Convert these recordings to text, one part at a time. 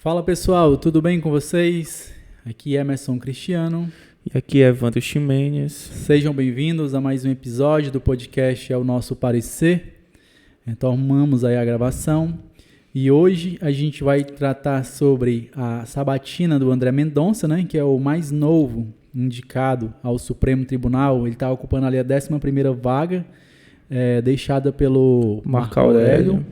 Fala pessoal, tudo bem com vocês? Aqui é Emerson Cristiano. E aqui é Evandro Ximenes. Sejam bem-vindos a mais um episódio do podcast É o Nosso Parecer. Retomamos aí a gravação e hoje a gente vai tratar sobre a sabatina do André Mendonça, né, que é o mais novo indicado ao Supremo Tribunal. Ele está ocupando ali a 11ª vaga, deixada pelo Marco Aurélio.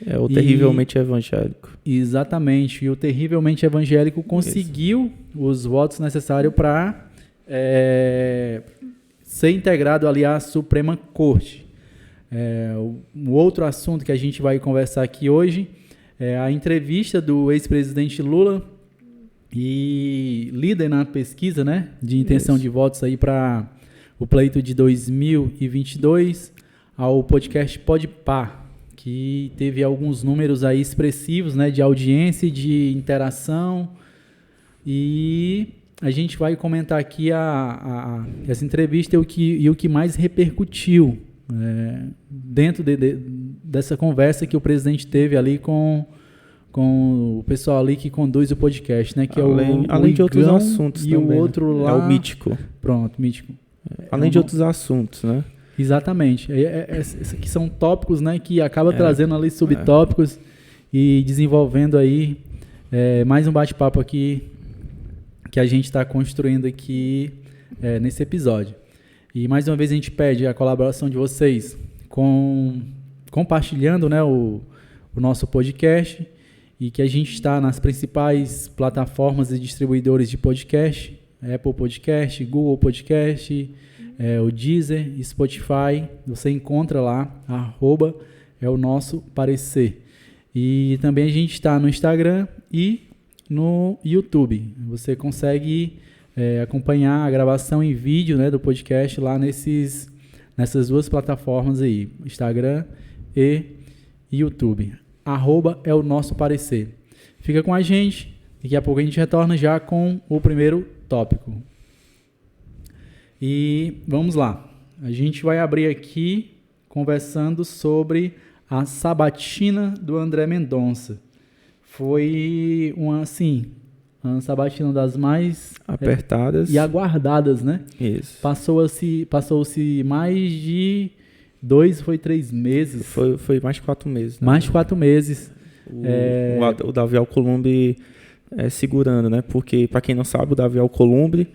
É o terrivelmente evangélico. Exatamente, e o terrivelmente evangélico conseguiu os votos necessários para ser integrado ali à Suprema Corte. O outro assunto que a gente vai conversar aqui hoje é a entrevista do ex-presidente Lula e líder na pesquisa, né, de intenção de votos aí para o pleito de 2022 ao podcast Podpah, que teve alguns números aí expressivos, né, de audiência e de interação, e a gente vai comentar aqui essa entrevista e o que mais repercutiu dentro dessa conversa que o presidente teve ali com o pessoal ali que conduz o podcast, né, que além de outros assuntos e também, o outro lá... É o Mítico. Pronto, Mítico. Além de outros assuntos, né? Exatamente. Esses aqui são tópicos, né, que acaba trazendo ali subtópicos e desenvolvendo aí mais um bate-papo aqui que a gente está construindo aqui nesse episódio. E mais uma vez a gente pede a colaboração de vocês compartilhando, né, o nosso podcast, e que a gente está nas principais plataformas e distribuidores de podcast, Apple Podcast, Google Podcast, o Deezer, Spotify. Você encontra lá, @é o nosso parecer. E também a gente está no Instagram e no YouTube. Você consegue acompanhar a gravação em vídeo, né, do podcast lá nessas duas plataformas aí, Instagram e YouTube. @é o nosso parecer. Fica com a gente. Daqui a pouco a gente retorna já com o primeiro tópico. E vamos lá. A gente vai abrir aqui conversando sobre a sabatina do André Mendonça. Foi uma sabatina das mais apertadas e aguardadas, né? Isso. Passou-se mais de 3 meses. Foi mais de 4 meses. Né? Mais de 4 meses. O Davi Alcolumbre segurando, né? Porque, para quem não sabe, o Davi Alcolumbre,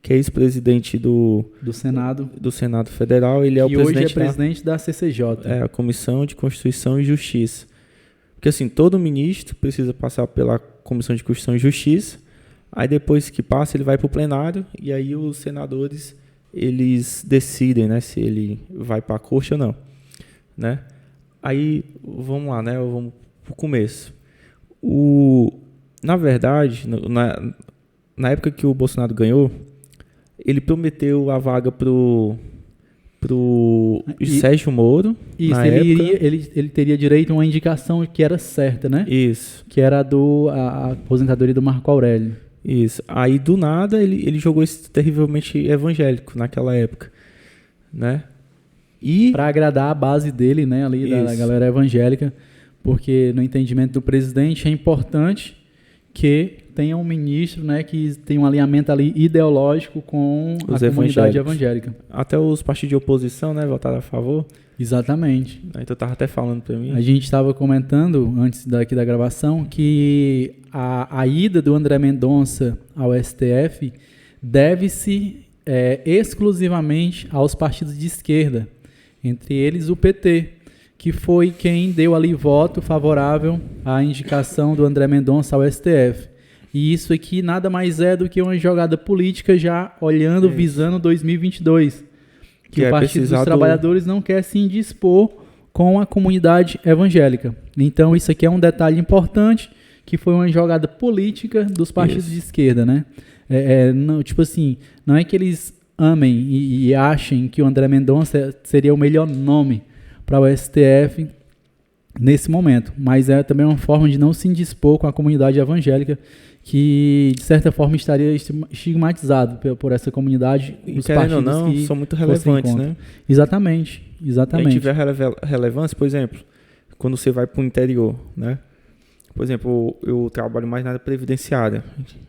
que é ex-presidente do Senado Federal, ele é o presidente... E hoje é presidente da CCJ. A Comissão de Constituição e Justiça. Porque, assim, todo ministro precisa passar pela Comissão de Constituição e Justiça, aí depois que passa, ele vai para o plenário, e aí os senadores, eles decidem, né, se ele vai para a corte ou não, né? Aí, vamos lá, né, vamos para o começo. Na verdade, na época que o Bolsonaro ganhou, ele prometeu a vaga pro Sérgio Moro. Isso, ele teria direito a uma indicação que era certa, né? Isso. Que era a aposentadoria do Marco Aurélio. Isso. Aí, do nada, ele jogou esse terrivelmente evangélico naquela época, né? E para agradar a base dele, né, ali da galera evangélica, porque no entendimento do presidente é importante que tenha um ministro, né, que tenha um alinhamento ali ideológico com a comunidade evangélica. Até os partidos de oposição, né, votaram a favor. Exatamente. Aí tu estava até falando para mim. A gente estava comentando, antes daqui da gravação, que a ida do André Mendonça ao STF deve-se exclusivamente aos partidos de esquerda, entre eles o PT, que foi quem deu ali voto favorável à indicação do André Mendonça ao STF. E isso aqui nada mais é do que uma jogada política já olhando, visando 2022. Que o Partido dos Trabalhadores não quer se indispor com a comunidade evangélica. Então isso aqui é um detalhe importante, que foi uma jogada política dos partidos de esquerda, né? Não, tipo assim, não é que eles amem e achem que o André Mendonça seria o melhor nome para o STF nesse momento, mas é também uma forma de não se indispor com a comunidade evangélica, que de certa forma estaria estigmatizado por essa comunidade. E querendo ou não, são muito relevantes, né? Exatamente. E aí tiver relevância, por exemplo, quando você vai para o interior, né? Por exemplo, eu trabalho mais na área previdenciária,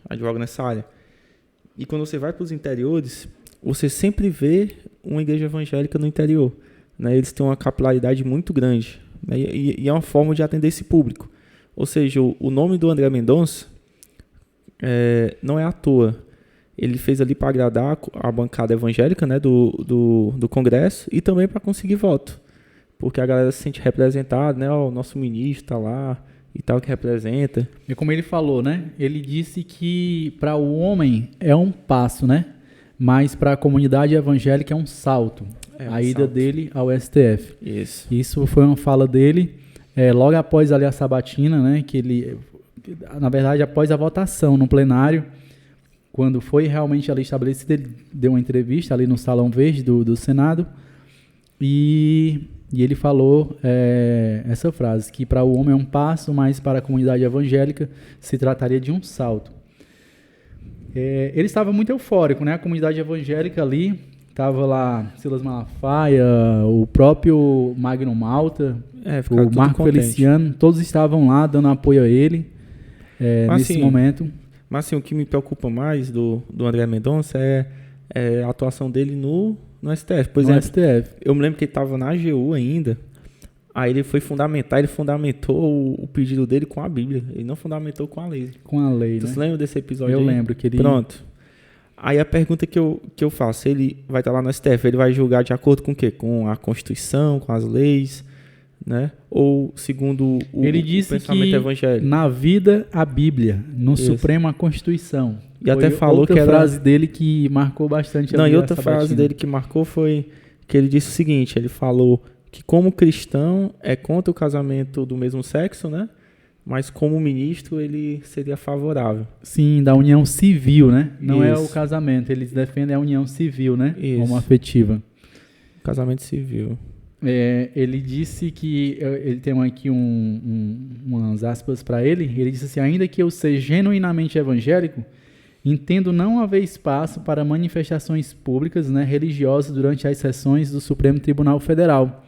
advogo nessa área. E quando você vai para os interiores, você sempre vê uma igreja evangélica no interior, né? Eles têm uma capilaridade muito grande, né? E é uma forma de atender esse público. Ou seja, o nome do André Mendonça não é à toa. Ele fez ali para agradar a bancada evangélica, né, do Congresso e também para conseguir voto. Porque a galera se sente representada, né? O nosso ministro está lá e tal, que representa. E como ele falou, né? Ele disse que para o homem é um passo, né? Mas para a comunidade evangélica é um salto. A ida dele ao STF. Isso foi uma fala dele logo após ali a sabatina, né? Que ele, na verdade, após a votação no plenário, quando foi realmente ali estabelecido, ele deu uma entrevista ali no Salão Verde do Senado e ele falou essa frase, que para o homem é um passo, mas para a comunidade evangélica se trataria de um salto. Ele estava muito eufórico, né? A comunidade evangélica ali, estava lá Silas Malafaia, o próprio Magno Malta, o Marco Feliciano, todos estavam lá dando apoio a ele nesse momento. Mas assim, o que me preocupa mais do André Mendonça é a atuação dele no STF. Por exemplo, eu me lembro que ele estava na AGU ainda, aí ele foi ele fundamentou o pedido dele com a Bíblia, ele não fundamentou com a lei. Com a lei, Tu né? se lembra desse episódio? Eu lembro que ele... Pronto. Aí a pergunta que eu faço, ele vai estar lá no STF, ele vai julgar de acordo com o quê? Com a Constituição, com as leis, né? Ou segundo o pensamento evangélico? Na vida, a Bíblia, no Supremo, a Constituição. E até falou que outra frase dele que marcou bastante. Não, e outra frase dele que marcou foi que ele disse o seguinte, ele falou que como cristão é contra o casamento do mesmo sexo, né? Mas como ministro ele seria favorável. Sim, da união civil, né? Não é o casamento, eles defendem a união civil, né? Como afetiva. Casamento civil. Ele disse que, ele tem aqui umas aspas para ele disse assim, ainda que eu seja genuinamente evangélico, entendo não haver espaço para manifestações públicas, né, religiosas durante as sessões do Supremo Tribunal Federal.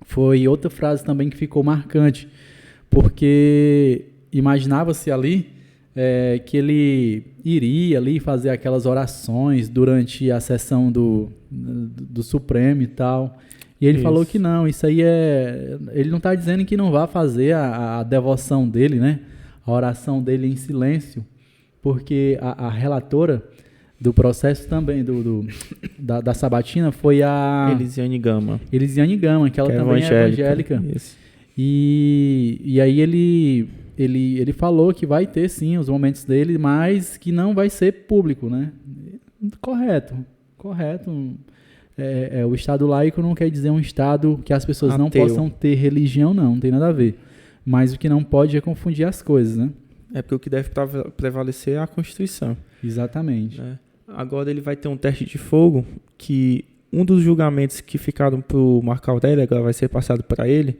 Foi outra frase também que ficou marcante, porque imaginava-se ali que ele iria ali fazer aquelas orações durante a sessão do Supremo e tal. E ele falou que não, isso aí ele não está dizendo que não vá fazer a devoção dele, né? A oração dele em silêncio, porque a relatora do processo também, da sabatina, foi a... Elisiane Gama, que ela também é evangélica. Isso. E aí ele falou que vai ter sim os momentos dele, mas que não vai ser público, né? Correto. O Estado laico não quer dizer um Estado que as pessoas não possam ter religião, não tem nada a ver. Mas o que não pode é confundir as coisas, né? É porque o que deve prevalecer é a Constituição. Exatamente. Agora ele vai ter um teste de fogo que um dos julgamentos que ficaram para o Marco Aurélio, agora vai ser passado para ele,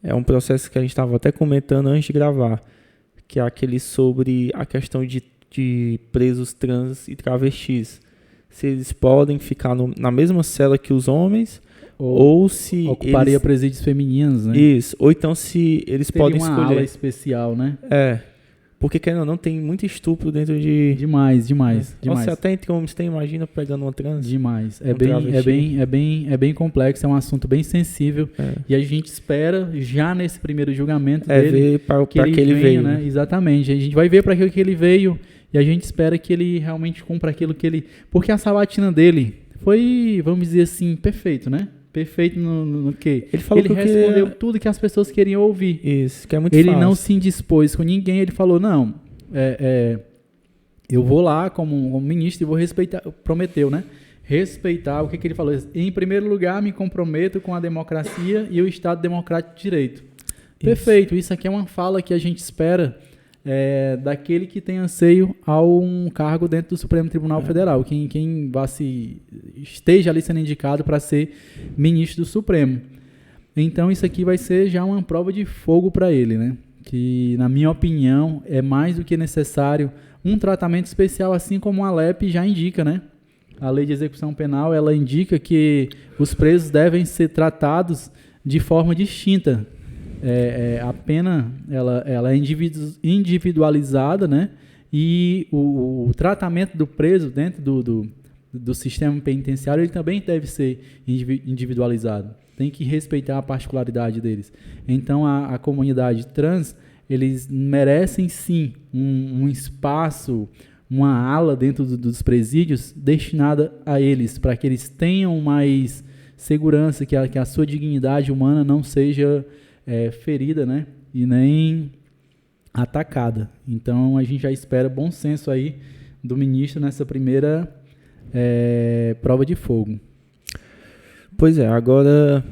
é um processo que a gente estava até comentando antes de gravar, que é aquele sobre a questão de presos trans e travestis. Se eles podem ficar na mesma cela que os homens, ou se ocuparia presídios femininos, né? Isso, ou então se eles podem escolher... uma ala especial, né? Porque querendo ou não, tem muito estupro dentro de... Demais. Você até entre homens imagina pegando uma trans. Demais. É bem complexo, é um assunto bem sensível. E a gente espera, já nesse primeiro julgamento dele... ver para que ele veio. Né? Exatamente. A gente vai ver para que ele veio e a gente espera que ele realmente cumpra aquilo que ele... Porque a sabatina dele foi, vamos dizer assim, perfeito, né? Perfeito no quê? Ele respondeu tudo que as pessoas queriam ouvir. Isso, que é muito fácil. Ele não se indispôs com ninguém, ele falou, não, eu vou lá como ministro e vou respeitar, prometeu, né? Respeitar, o que ele falou? Em primeiro lugar, me comprometo com a democracia e o Estado Democrático de Direito. Perfeito, isso aqui é uma fala que a gente espera daquele que tem anseio a um cargo dentro do Supremo Tribunal Federal, quem esteja ali sendo indicado para ser ministro do Supremo. Então isso aqui vai ser já uma prova de fogo para ele, né? Que na minha opinião é mais do que necessário um tratamento especial, assim como a LEP já indica, né? A Lei de Execução Penal, ela indica que os presos devem ser tratados de forma distinta a pena ela é individualizada, né? E o tratamento do preso dentro do sistema penitenciário ele também deve ser individualizado. Tem que respeitar a particularidade deles. Então, a comunidade trans, eles merecem sim um espaço, uma ala dentro dos presídios destinada a eles, para que eles tenham mais segurança, que a sua dignidade humana não seja ferida, né? E nem atacada. Então, a gente já espera bom senso aí do ministro nessa primeira prova de fogo. Pois é, agora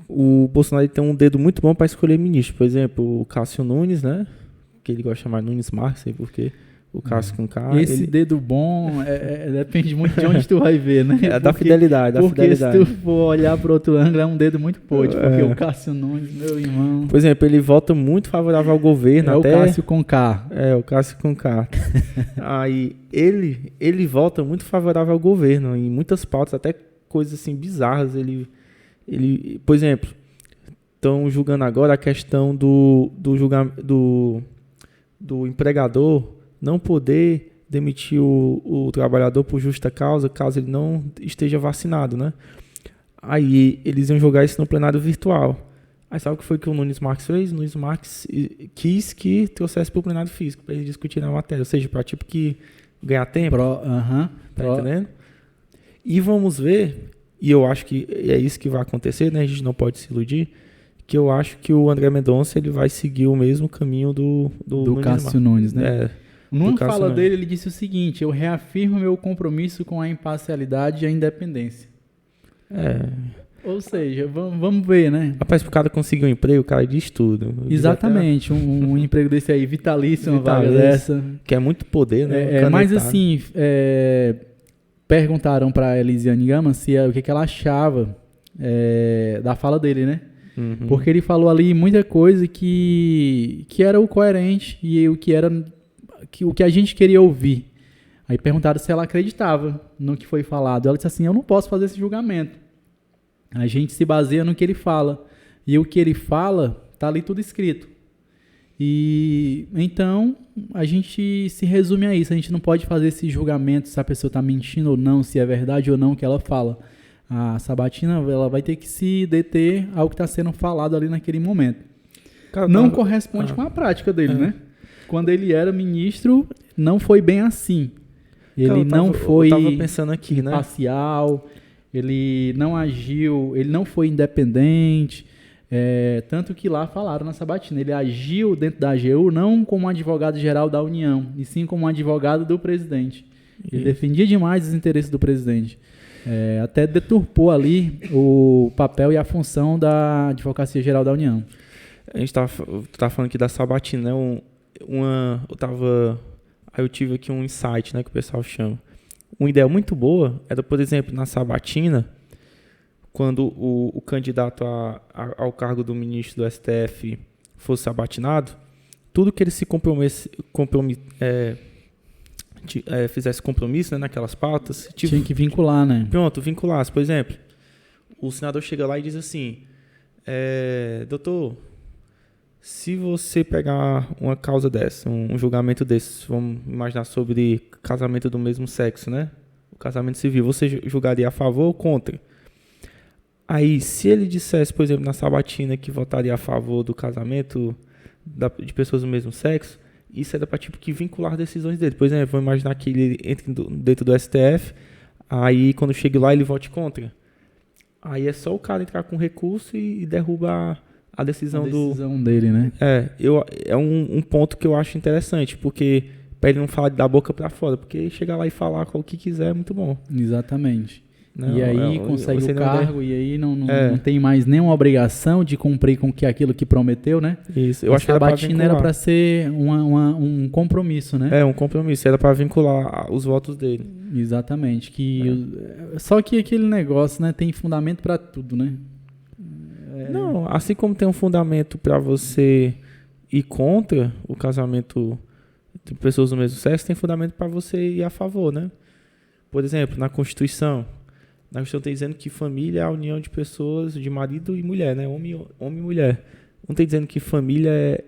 o Bolsonaro tem um dedo muito bom para escolher ministro. Por exemplo, o Cássio Nunes, né? Que ele gosta de chamar Nunes Marques, sei por quê. O Cássio com K. Esse dedo bom depende muito de onde tu vai ver, né? É da fidelidade, porque se tu for olhar para outro ângulo, é um dedo muito podre. Porque o Cássio Nunes, meu irmão... Por exemplo, ele vota muito favorável ao governo. O Cássio com K. O Cássio com K. Aí, ele vota muito favorável ao governo, em muitas pautas, até coisas assim bizarras. Ele por exemplo, estão julgando agora a questão do empregador não poder demitir o trabalhador por justa causa, caso ele não esteja vacinado, né? Aí eles iam jogar isso no plenário virtual. Aí sabe o que foi que o Nunes Marques fez? O Nunes Marques quis que trouxesse para o plenário físico, para eles discutirem a matéria. Ou seja, para tipo que ganhar tempo. Tá entendendo? E vamos ver, e eu acho que é isso que vai acontecer, né? A gente não pode se iludir, que eu acho que o André Mendonça ele vai seguir o mesmo caminho do Cássio Nunes, né? Numa fala Nunes. dele, ele disse o seguinte: eu reafirmo meu compromisso com a imparcialidade e a independência. Ou seja, vamos ver, né? Rapaz, pro cara conseguir um emprego, o cara diz tudo. Exatamente, um emprego desse aí, vitalício, uma vaga dessa. Que é muito poder, né? Mas assim, perguntaram para Elisiane Gama o que ela achava da fala dele, né? Uhum. Porque ele falou ali muita coisa que era o coerente e o que a gente queria ouvir. Aí perguntaram se ela acreditava no que foi falado. Ela disse assim: eu não posso fazer esse julgamento. A gente se baseia no que ele fala. E o que ele fala, está ali tudo escrito. E então a gente se resume a isso. A gente não pode fazer esse julgamento se a pessoa está mentindo ou não, se é verdade ou não o que ela fala. A Sabatina ela vai ter que se deter ao que está sendo falado ali naquele momento. Não corresponde com a prática dele, né? Quando ele era ministro, não foi bem assim. Ele não foi imparcial, ele não agiu, ele não foi independente. Tanto que lá falaram na Sabatina, ele agiu dentro da AGU não como advogado-geral da União, e sim como advogado do presidente. Ele defendia demais os interesses do presidente. Até deturpou ali o papel e a função da Advocacia Geral da União. A gente tá falando aqui da Sabatina, né? Aí eu tive aqui um insight, né, que o pessoal chama. Uma ideia muito boa era, por exemplo, na Sabatina, quando o candidato ao cargo do ministro do STF fosse sabatinado, tudo que ele se fizesse compromisso, né, naquelas pautas... Tinha que vincular, né? Pronto, vinculasse. Por exemplo, o senador chega lá e diz assim: doutor, se você pegar uma causa dessa, um julgamento desse, vamos imaginar sobre casamento do mesmo sexo, né? O casamento civil, você julgaria a favor ou contra? Aí, se ele dissesse, por exemplo, na Sabatina que votaria a favor do casamento de pessoas do mesmo sexo, isso era para tipo que vincular decisões dele. Por exemplo, vamos imaginar que ele entre dentro do STF, aí quando chega lá ele vote contra. Aí é só o cara entrar com recurso e derruba a decisão dele, né? É um ponto que eu acho interessante, porque para ele não falar da boca para fora, porque chegar lá e falar o que quiser é muito bom. Exatamente. E aí consegue o cargo e aí não tem mais nenhuma obrigação de cumprir com aquilo que prometeu, né? Isso. Eu acho que a Sabatina era para ser um compromisso, né? Um compromisso. Era para vincular os votos dele. Exatamente. Só que aquele negócio, né, tem fundamento para tudo, né? Não, assim como tem um fundamento para você ir contra o casamento de pessoas do mesmo sexo, tem fundamento para você ir a favor, né? Por exemplo, na Constituição está dizendo que família é a união de pessoas, de marido e mulher, né? Homem e mulher. não tem dizendo que família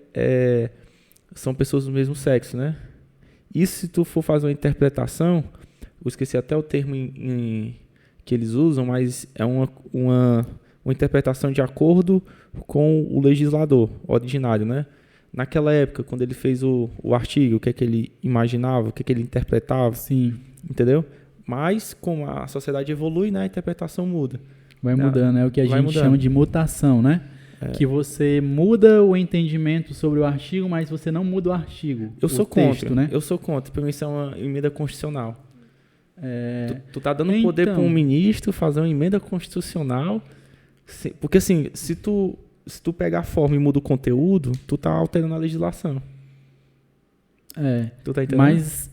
são pessoas do mesmo sexo, né? E se tu for fazer uma interpretação, eu esqueci até o termo que eles usam, mas é uma interpretação de acordo com o legislador originário, né? Naquela época, quando ele fez o artigo, o que é que ele imaginava, o que é que ele interpretava, Sim. entendeu? Mas, como a sociedade evolui, né, a interpretação muda. Vai mudando, é o que a gente chama de mutação, né? Que você muda o entendimento sobre o artigo, mas você não muda o artigo. Eu sou texto, contra, né? Eu sou contra. Para mim isso é uma emenda constitucional. Tu tá dando poder para um ministro fazer uma emenda constitucional, porque assim, se tu pegar a forma e muda o conteúdo, tu tá alterando a legislação. Tu tá entendendo? Mas,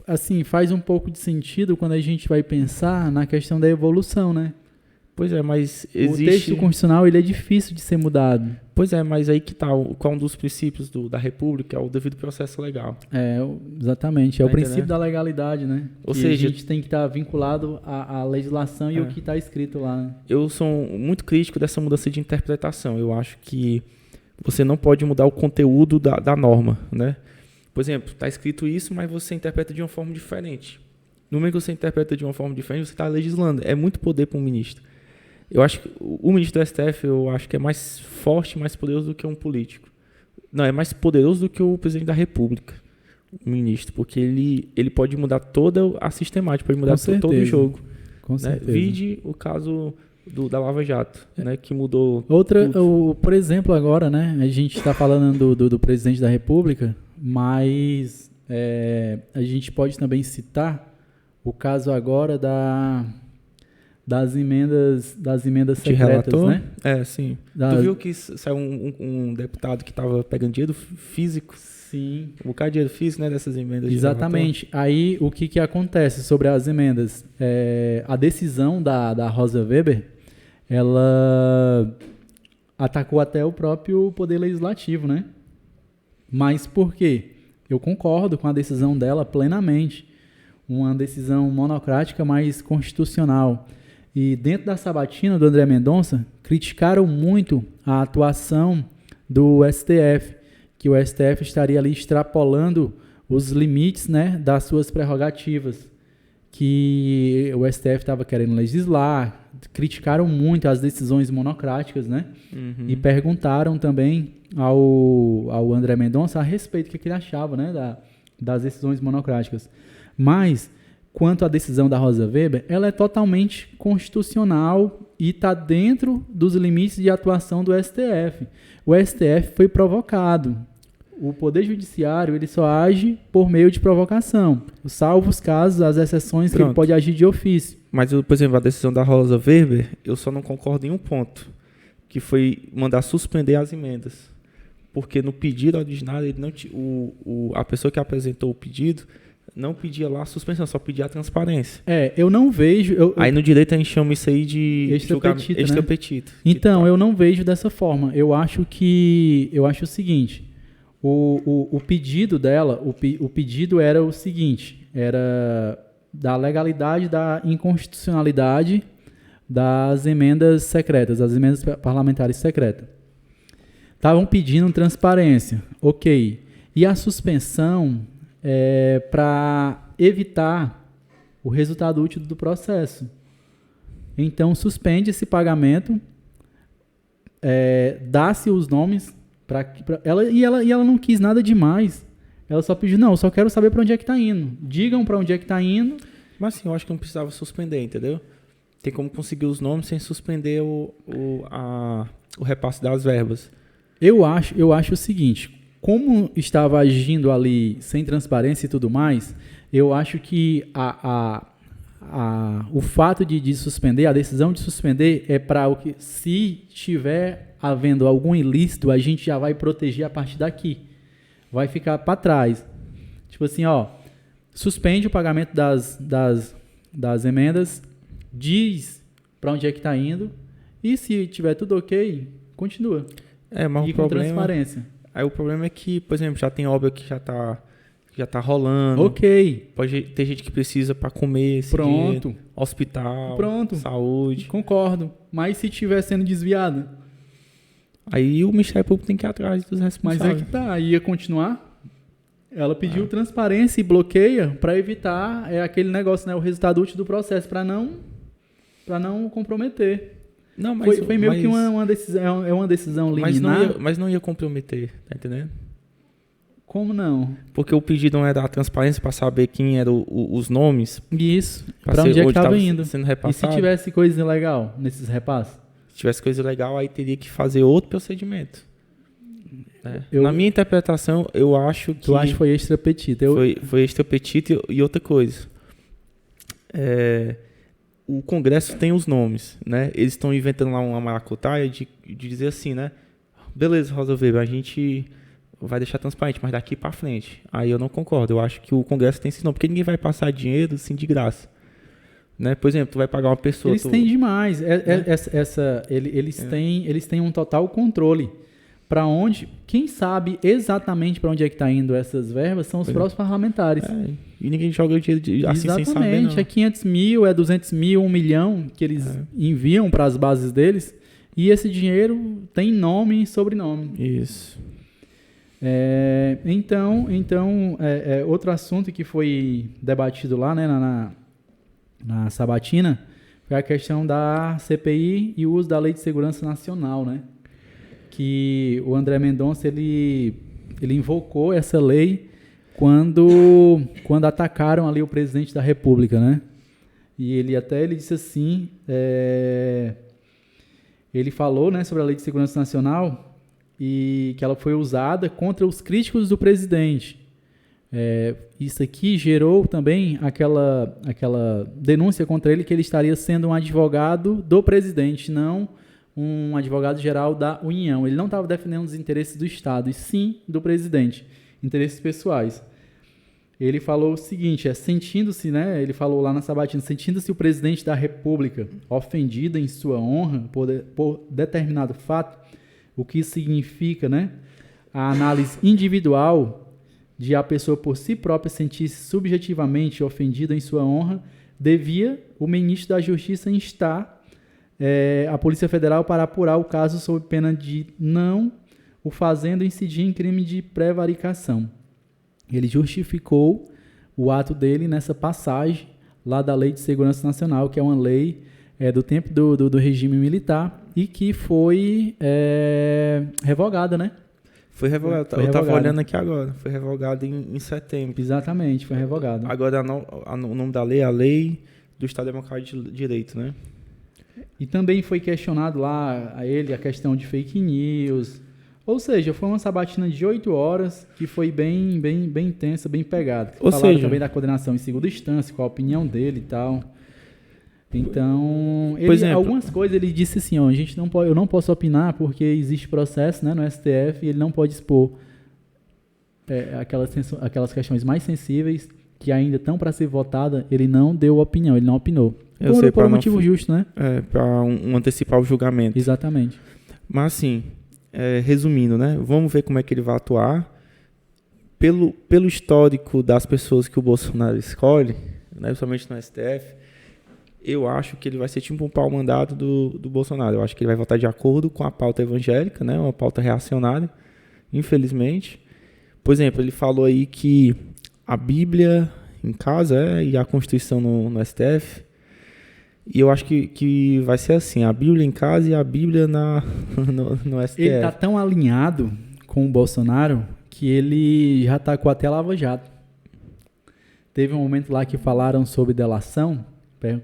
assim, faz um pouco de sentido quando a gente vai pensar na questão da evolução, né? Pois é, mas existe... O texto constitucional, ele é difícil de ser mudado. Pois é, mas aí que tá, qual um dos princípios da República é o devido processo legal. Exatamente, é o princípio da legalidade, né? Ou seja, a gente tem que estar vinculado à legislação e o que está escrito lá. Né? Eu sou muito crítico dessa mudança de interpretação. Eu acho que você não pode mudar o conteúdo da norma, né? Por exemplo, está escrito isso, mas você interpreta de uma forma diferente. No momento que você interpreta de uma forma diferente, você está legislando. É muito poder para um ministro. Eu acho que o ministro do STF, eu acho que é mais forte, mais poderoso do que um político. Não, é mais poderoso do que o presidente da República, o ministro, porque ele pode mudar toda a sistemática, pode mudar todo o jogo. Com certeza. Vide o caso da Lava Jato, né, que mudou por exemplo, agora, né, a gente está falando do presidente da República, mas a gente pode também citar o caso agora das emendas secretas, né? Sim. Tu viu que saiu um deputado que estava pegando dinheiro físico? Sim. Um bocado de dinheiro físico, né, dessas emendas. Exatamente. Aí, o que acontece sobre as emendas? A decisão da Rosa Weber, ela atacou até o próprio Poder Legislativo, né? Mas por quê? Eu concordo com a decisão dela plenamente. Uma decisão monocrática, mas constitucional. E dentro da sabatina do André Mendonça, criticaram muito a atuação do STF, que o STF estaria ali extrapolando os limites, né, das suas prerrogativas, que o STF estava querendo legislar, criticaram muito as decisões monocráticas, né, e perguntaram também ao André Mendonça a respeito do que ele achava, né, das decisões monocráticas. Mas quanto à decisão da Rosa Weber, ela é totalmente constitucional e está dentro dos limites de atuação do STF. O STF foi provocado. O Poder Judiciário ele só age por meio de provocação, salvo os casos, as exceções que ele pode agir de ofício. Mas, por exemplo, a decisão da Rosa Weber, eu só não concordo em um ponto, que foi mandar suspender as emendas. Porque no pedido originário, ele não a pessoa que apresentou o pedido não pedia lá a suspensão, só pedia a transparência. Eu não vejo... Aí no direito a gente chama isso aí de extrapetita. Né? Então, eu não vejo dessa forma. Eu acho o seguinte, o pedido dela, o pedido era o seguinte, era da legalidade, da inconstitucionalidade das emendas secretas, das emendas parlamentares secretas. Estavam pedindo transparência, ok. E a suspensão para evitar o resultado útil do processo. Então, suspende esse pagamento, dá-se os nomes para ela, e ela não quis nada demais. Ela só pediu, não, eu só quero saber para onde é que está indo. Digam para onde é que está indo. Mas assim, eu acho que não precisava suspender, entendeu? Tem como conseguir os nomes sem suspender o repasse das verbas. Eu acho o seguinte, como estava agindo ali sem transparência e tudo mais, eu acho que o fato de suspender, a decisão de suspender é para o que, se tiver havendo algum ilícito, a gente já vai proteger a partir daqui. Vai ficar para trás. Tipo assim, suspende o pagamento das emendas, diz para onde é que está indo, e se tiver tudo ok, continua. Mas e com transparência. Aí o problema é que, por exemplo, já tem obra que já tá rolando. Ok. Pode ter gente que precisa para comer esse dinheiro, hospital, saúde. Concordo. Mas se estiver sendo desviado? Aí o Ministério Público tem que ir atrás dos Mas responsáveis. é que tá, ia continuar. Ela pediu transparência e bloqueia para evitar aquele negócio, né, o resultado útil do processo, para não comprometer. Não, mas, Foi meio que uma decisão, uma decisão liminar. Mas não ia comprometer, tá entendendo? Como não? Porque o pedido não era a transparência para saber quem eram os nomes. Isso. Para onde é que estava indo? Sendo E repassado. se tivesse coisa ilegal nesses repasses? Se tivesse coisa legal, aí teria que fazer outro procedimento. Né? Eu- Na minha interpretação, eu acho que... Tu acha que foi extra petita? Foi extra petita e outra coisa. O Congresso tem os nomes, né? Eles estão inventando lá uma maracutaia de dizer assim, né? Beleza, Rosa Weber, a gente vai deixar transparente, mas daqui para frente. Aí eu não concordo. Eu acho que o Congresso tem esse nome, porque ninguém vai passar dinheiro assim de graça. Né? Por exemplo, tu vai pagar uma pessoa... Eles têm demais. Eles têm um total controle. Para onde, quem sabe exatamente para onde é que está indo essas verbas são os próprios parlamentares. E ninguém joga o dinheiro assim sem saber, não. Exatamente, é 500 mil, é 200 mil, 1 milhão que eles enviam para as bases deles e esse dinheiro tem nome e sobrenome. Isso. Então, outro assunto que foi debatido lá, né, na sabatina foi a questão da CPI e o uso da Lei de Segurança Nacional, né? Que o André Mendonça ele invocou essa lei quando atacaram ali o presidente da República, né? E ele disse assim, ele falou, né, sobre a Lei de Segurança Nacional e que ela foi usada contra os críticos do presidente. Isso aqui gerou também aquela denúncia contra ele que ele estaria sendo um advogado do presidente, não um advogado-geral da União. Ele não estava defendendo os interesses do Estado, e sim do presidente, interesses pessoais. Ele falou o seguinte, sentindo-se, né, ele falou lá na sabatina, sentindo-se o presidente da República ofendido em sua honra por determinado fato, o que significa, né, a análise individual de a pessoa por si própria sentir-se subjetivamente ofendida em sua honra, devia o ministro da Justiça instar a Polícia Federal para apurar o caso sob pena de não o fazendo incidir em crime de prevaricação. Ele justificou o ato dele nessa passagem lá da Lei de Segurança Nacional, que é uma lei do tempo do regime militar e que foi revogada, né? Foi revogada. Eu estava olhando aqui agora. Foi revogada em setembro. Exatamente, foi revogada. Agora o nome da lei é a Lei do Estado Democrático de Direito, né? E também foi questionado lá a questão de fake news. Ou seja, foi uma sabatina de 8 horas que foi bem intensa, bem pegada. Falaram também da condenação em segunda instância, qual a opinião dele e tal. Então, algumas coisas ele disse assim, ó, eu não posso opinar porque existe processo, né, no STF e ele não pode expor aquelas questões mais sensíveis que ainda estão para ser votada, ele não deu opinião, ele não opinou. Por um motivo justo, né? Para antecipar o julgamento. Exatamente. Mas assim, resumindo, né? Vamos ver como é que ele vai atuar. Pelo histórico das pessoas que o Bolsonaro escolhe, né, principalmente no STF, eu acho que ele vai ser tipo um pau-mandado do Bolsonaro. Eu acho que ele vai votar de acordo com a pauta evangélica, né? Uma pauta reacionária, infelizmente. Por exemplo, ele falou aí que a Bíblia em casa e a Constituição no STF. E eu acho que vai ser assim, a Bíblia em casa e a Bíblia no STF. Ele está tão alinhado com o Bolsonaro que ele já atacou até a Lava Jato. Teve um momento lá que falaram sobre delação,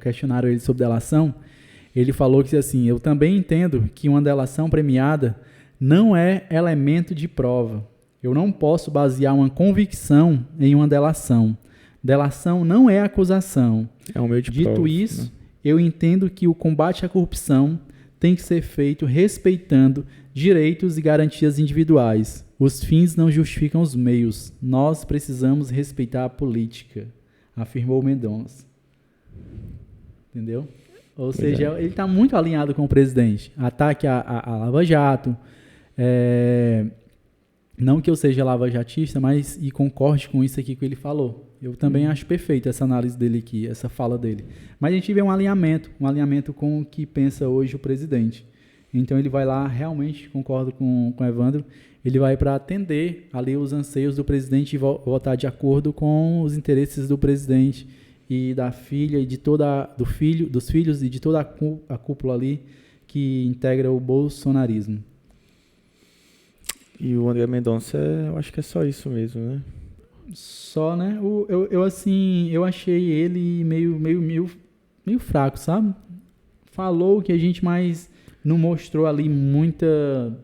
questionaram ele sobre delação, ele falou que assim, eu também entendo que uma delação premiada não é elemento de prova. Eu não posso basear uma convicção em uma delação. Delação não é acusação. É um meio de Dito prova, isso, né? Eu entendo que o combate à corrupção tem que ser feito respeitando direitos e garantias individuais. Os fins não justificam os meios. Nós precisamos respeitar a política, afirmou Mendonça. Entendeu? Ou seja, ele está muito alinhado com o presidente. Ataque a Lava Jato. Não que eu seja lavajatista, mas e concorde com isso aqui que ele falou. Eu também acho perfeito essa análise dele aqui, essa fala dele. Mas a gente vê um alinhamento com o que pensa hoje o presidente. Então ele vai lá, realmente concordo com o Evandro, ele vai para atender ali os anseios do presidente e votar de acordo com os interesses do presidente e da filha e de dos filhos e de toda a cúpula ali que integra o bolsonarismo. E o André Mendonça, eu acho que é só isso mesmo, né? Só, né? Eu achei ele meio fraco, sabe? Falou que a gente mais não mostrou ali muito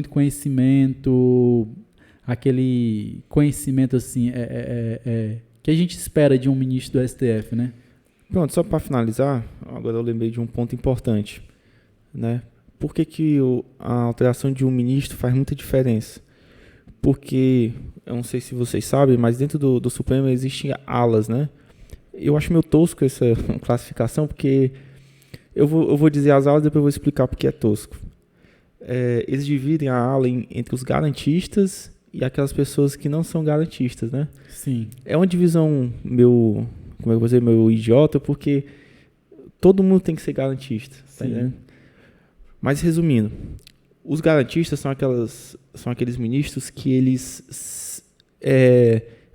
conhecimento, aquele conhecimento assim, que a gente espera de um ministro do STF, né? Pronto, só para finalizar, agora eu lembrei de um ponto importante, né? Por que a alteração de um ministro faz muita diferença? Porque, eu não sei se vocês sabem, mas dentro do Supremo existem alas, né? Eu acho meio tosco essa classificação, porque eu vou dizer as alas e depois eu vou explicar porque é tosco. Eles dividem a ala entre os garantistas e aquelas pessoas que não são garantistas, né? Sim. É uma divisão meio idiota, porque todo mundo tem que ser garantista, tá entendendo? Mas resumindo, os garantistas são aqueles ministros que eles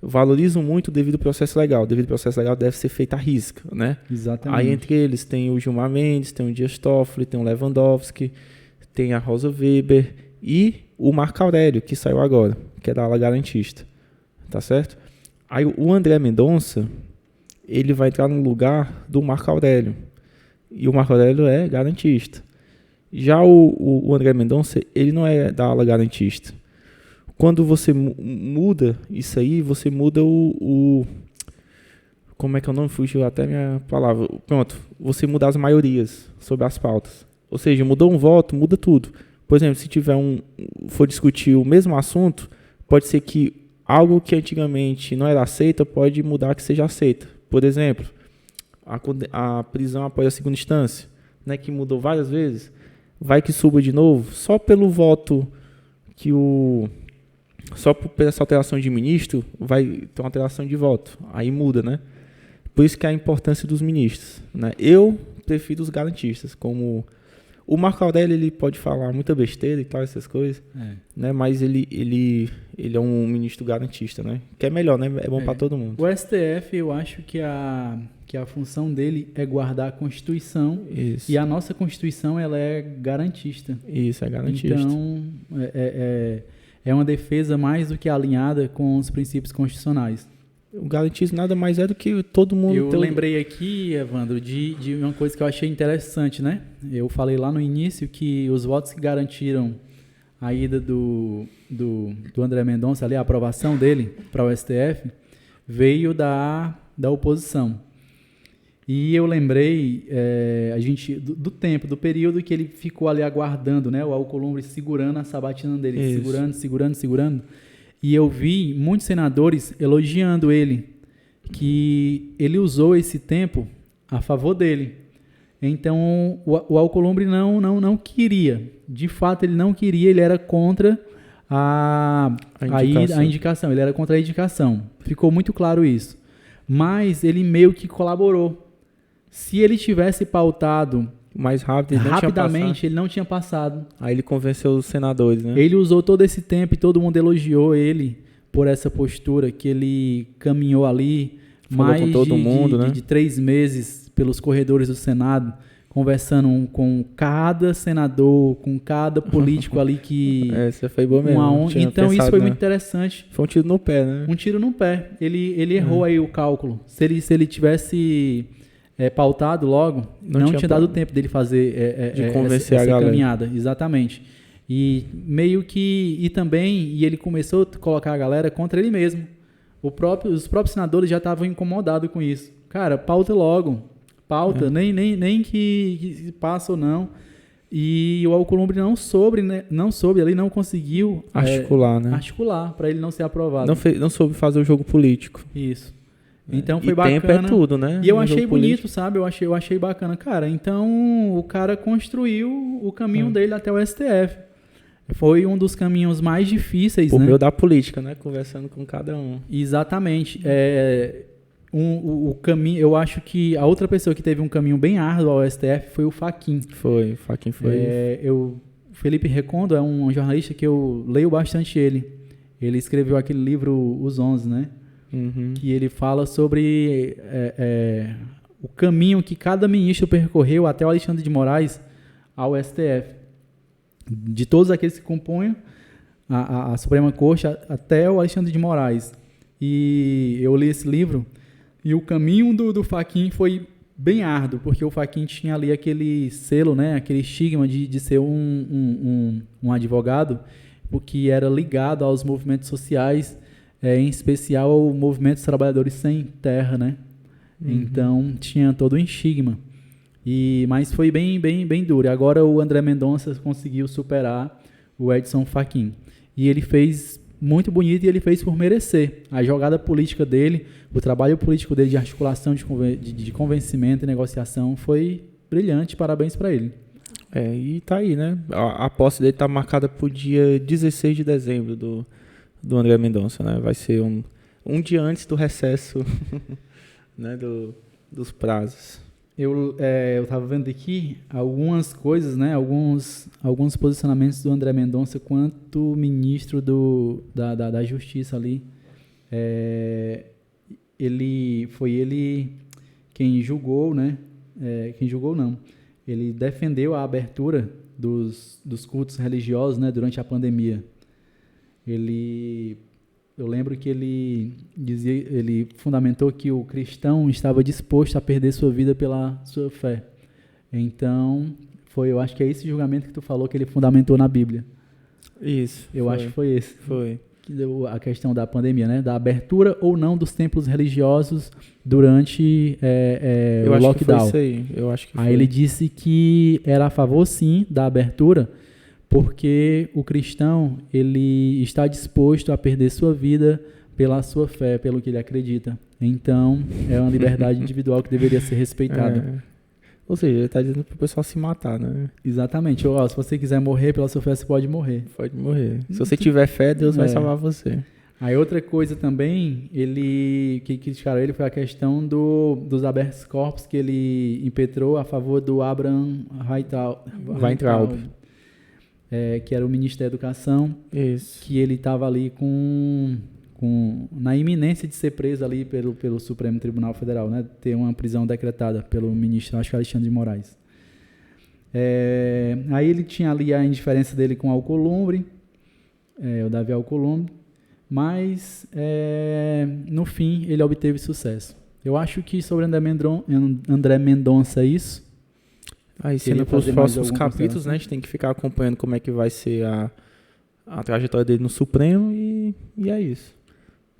valorizam muito o devido processo legal. O devido processo legal deve ser feito à risca, né? Exatamente. Aí entre eles tem o Gilmar Mendes, tem o Dias Toffoli, tem o Lewandowski, tem a Rosa Weber e o Marco Aurélio, que saiu agora, que é da ala garantista, tá certo? Aí o André Mendonça, ele vai entrar no lugar do Marco Aurélio, e o Marco Aurélio é garantista. Já o André Mendonça, ele não é da ala garantista. Quando você muda isso aí, você muda como é que é o nome? Fugiu até minha palavra. Pronto, você muda as maiorias sobre as pautas. Ou seja, mudou um voto, muda tudo. Por exemplo, se for discutir o mesmo assunto, pode ser que algo que antigamente não era aceito, pode mudar que seja aceita. Por exemplo, a prisão após a segunda instância, né, que mudou várias vezes, vai que suba de novo, só pelo voto só por essa alteração de ministro, vai ter uma alteração de voto. Aí muda, né? Por isso que é a importância dos ministros, né? Eu prefiro os garantistas, como o Marco Aurélio, ele pode falar muita besteira e tal, essas coisas, né? Mas ele é um ministro garantista, né? Que é melhor, né? É bom para todo mundo. O STF, eu acho que a função dele é guardar a Constituição. Isso. E a nossa Constituição, ela é garantista. Isso, é garantista. Então, é uma defesa mais do que alinhada com os princípios constitucionais. O garantismo nada mais é do que todo mundo... Eu lembrei aqui, Evandro, de uma coisa que eu achei interessante, né? Eu falei lá no início que os votos que garantiram a ida do André Mendonça, ali, a aprovação dele para o STF, veio da oposição. E eu lembrei do período que ele ficou ali aguardando, né? O Alcolumbre segurando a sabatina dele, Isso. segurando. E eu vi muitos senadores elogiando ele, que ele usou esse tempo a favor dele. Então, o Alcolumbre não queria. De fato, ele não queria, ele era contra a indicação. Ele era contra a indicação. Ficou muito claro isso. Mas ele meio que colaborou. Se ele tivesse pautado mais rápido, rapidamente, ele não tinha passado. Aí ele convenceu os senadores, né? Ele usou todo esse tempo e todo mundo elogiou ele por essa postura que ele caminhou ali. Falou mais com todo mundo, né? de 3 meses pelos corredores do Senado, conversando com cada senador, com cada político ali que... Essa foi boa mesmo. Então isso foi muito interessante. Foi um tiro no pé, né? Um tiro no pé. Ele errou aí o cálculo. Se ele tivesse pautado logo, não tinha dado tempo dele fazer de convencer essa a galera. caminhada. Exatamente. E meio que... E ele começou a colocar a galera contra ele mesmo. Os próprios senadores já estavam incomodados com isso. Cara, pauta logo. Pauta, nem que passa ou não. E o Alcolumbre não soube ali, não conseguiu articular para ele não ser aprovado. Não soube fazer o jogo político. Isso. Então foi bacana. Tempo é tudo, né? E eu achei bonito, sabe? Eu achei bacana. Cara, então o cara construiu o caminho dele até o STF. Foi um dos caminhos mais difíceis, Por né? meio da política, né? Conversando com cada um. Exatamente. o caminho, eu acho que a outra pessoa que teve um caminho bem árduo ao STF foi o Fachin. O Fachin foi. Felipe Recondo é um jornalista que eu leio bastante ele. Ele escreveu aquele livro Os 11, né? Uhum. Que ele fala sobre o caminho que cada ministro percorreu até o Alexandre de Moraes ao STF. De todos aqueles que compõem a Suprema Corte até o Alexandre de Moraes. E eu li esse livro e o caminho do Fachin foi bem árduo, porque o Fachin tinha ali aquele selo, né, aquele estigma de ser um advogado, porque era ligado aos movimentos sociais, em especial ao movimento dos trabalhadores sem terra, né? Uhum. Então tinha todo um estigma. Mas foi bem duro. E agora o André Mendonça conseguiu superar o Edson Fachin. E ele fez muito bonito e ele fez por merecer. A jogada política dele, o trabalho político dele de articulação, de convencimento e negociação foi brilhante. Parabéns para ele. E tá aí, né? A posse dele tá marcada pro dia 16 de dezembro do André Mendonça, né? Vai ser um dia antes do recesso né? Dos prazos. Eu estava vendo aqui algumas coisas, né? Alguns posicionamentos do André Mendonça quanto ministro da Justiça ali. Foi ele quem julgou, né? Quem julgou não. Ele defendeu a abertura dos cultos religiosos, né? Durante a pandemia. Eu lembro que ele fundamentou que o cristão estava disposto a perder sua vida pela sua fé. Então, eu acho que é esse julgamento que tu falou que ele fundamentou na Bíblia. Isso. Eu acho que foi esse. Foi. Que deu a questão da pandemia, né? Da abertura ou não dos templos religiosos durante o lockdown. Eu acho que foi. Aí ele disse que era a favor, sim, da abertura, porque o cristão ele está disposto a perder sua vida pela sua fé, pelo que ele acredita. Então, é uma liberdade individual que deveria ser respeitada. Ou seja, ele está dizendo para o pessoal se matar, né? Exatamente. Se você quiser morrer pela sua fé, você pode morrer. Pode morrer. Se você tiver fé, Deus vai salvar você. Aí outra coisa também, que criticaram ele foi a questão dos habeas corpus que ele impetrou a favor do Abraham Weintraub. Que era o ministro da Educação. Isso. Que ele estava ali na iminência de ser preso ali pelo Supremo Tribunal Federal, né? Ter uma prisão decretada pelo ministro, acho que Alexandre de Moraes. Aí ele tinha ali a indiferença dele com Alcolumbre, o Davi Alcolumbre, mas no fim ele obteve sucesso. Eu acho que sobre André Mendonça é isso. Aí, sendo para os próximos capítulos, né, a gente tem que ficar acompanhando como é que vai ser a trajetória dele no Supremo e é isso.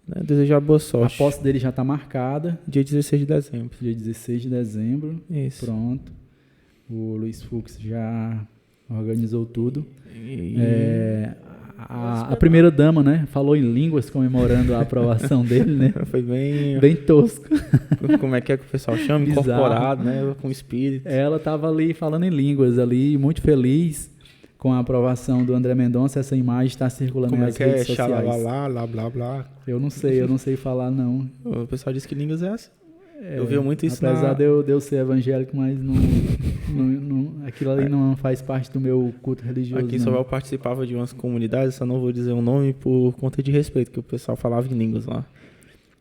Né? Desejar boa sorte. A posse dele já está marcada. Dia 16 de dezembro. Dia 16 de dezembro. Isso. Pronto. O Luiz Fux já organizou tudo. A primeira dama, né, falou em línguas comemorando a aprovação dele, né? Foi bem tosco. Como é que o pessoal chama? Incorporado, né? Com espírito. Ela estava ali falando em línguas ali, muito feliz com a aprovação do André Mendonça. Essa imagem está circulando nas redes sociais. Como é que é? Blá, blá, blá. Eu não sei falar, não. O pessoal diz que línguas é assim. Eu vi muito isso. Apesar de eu ser evangélico, mas aquilo ali não faz parte do meu culto religioso. Aqui só eu participava de umas comunidades, só não vou dizer o nome por conta de respeito, que o pessoal falava em línguas lá.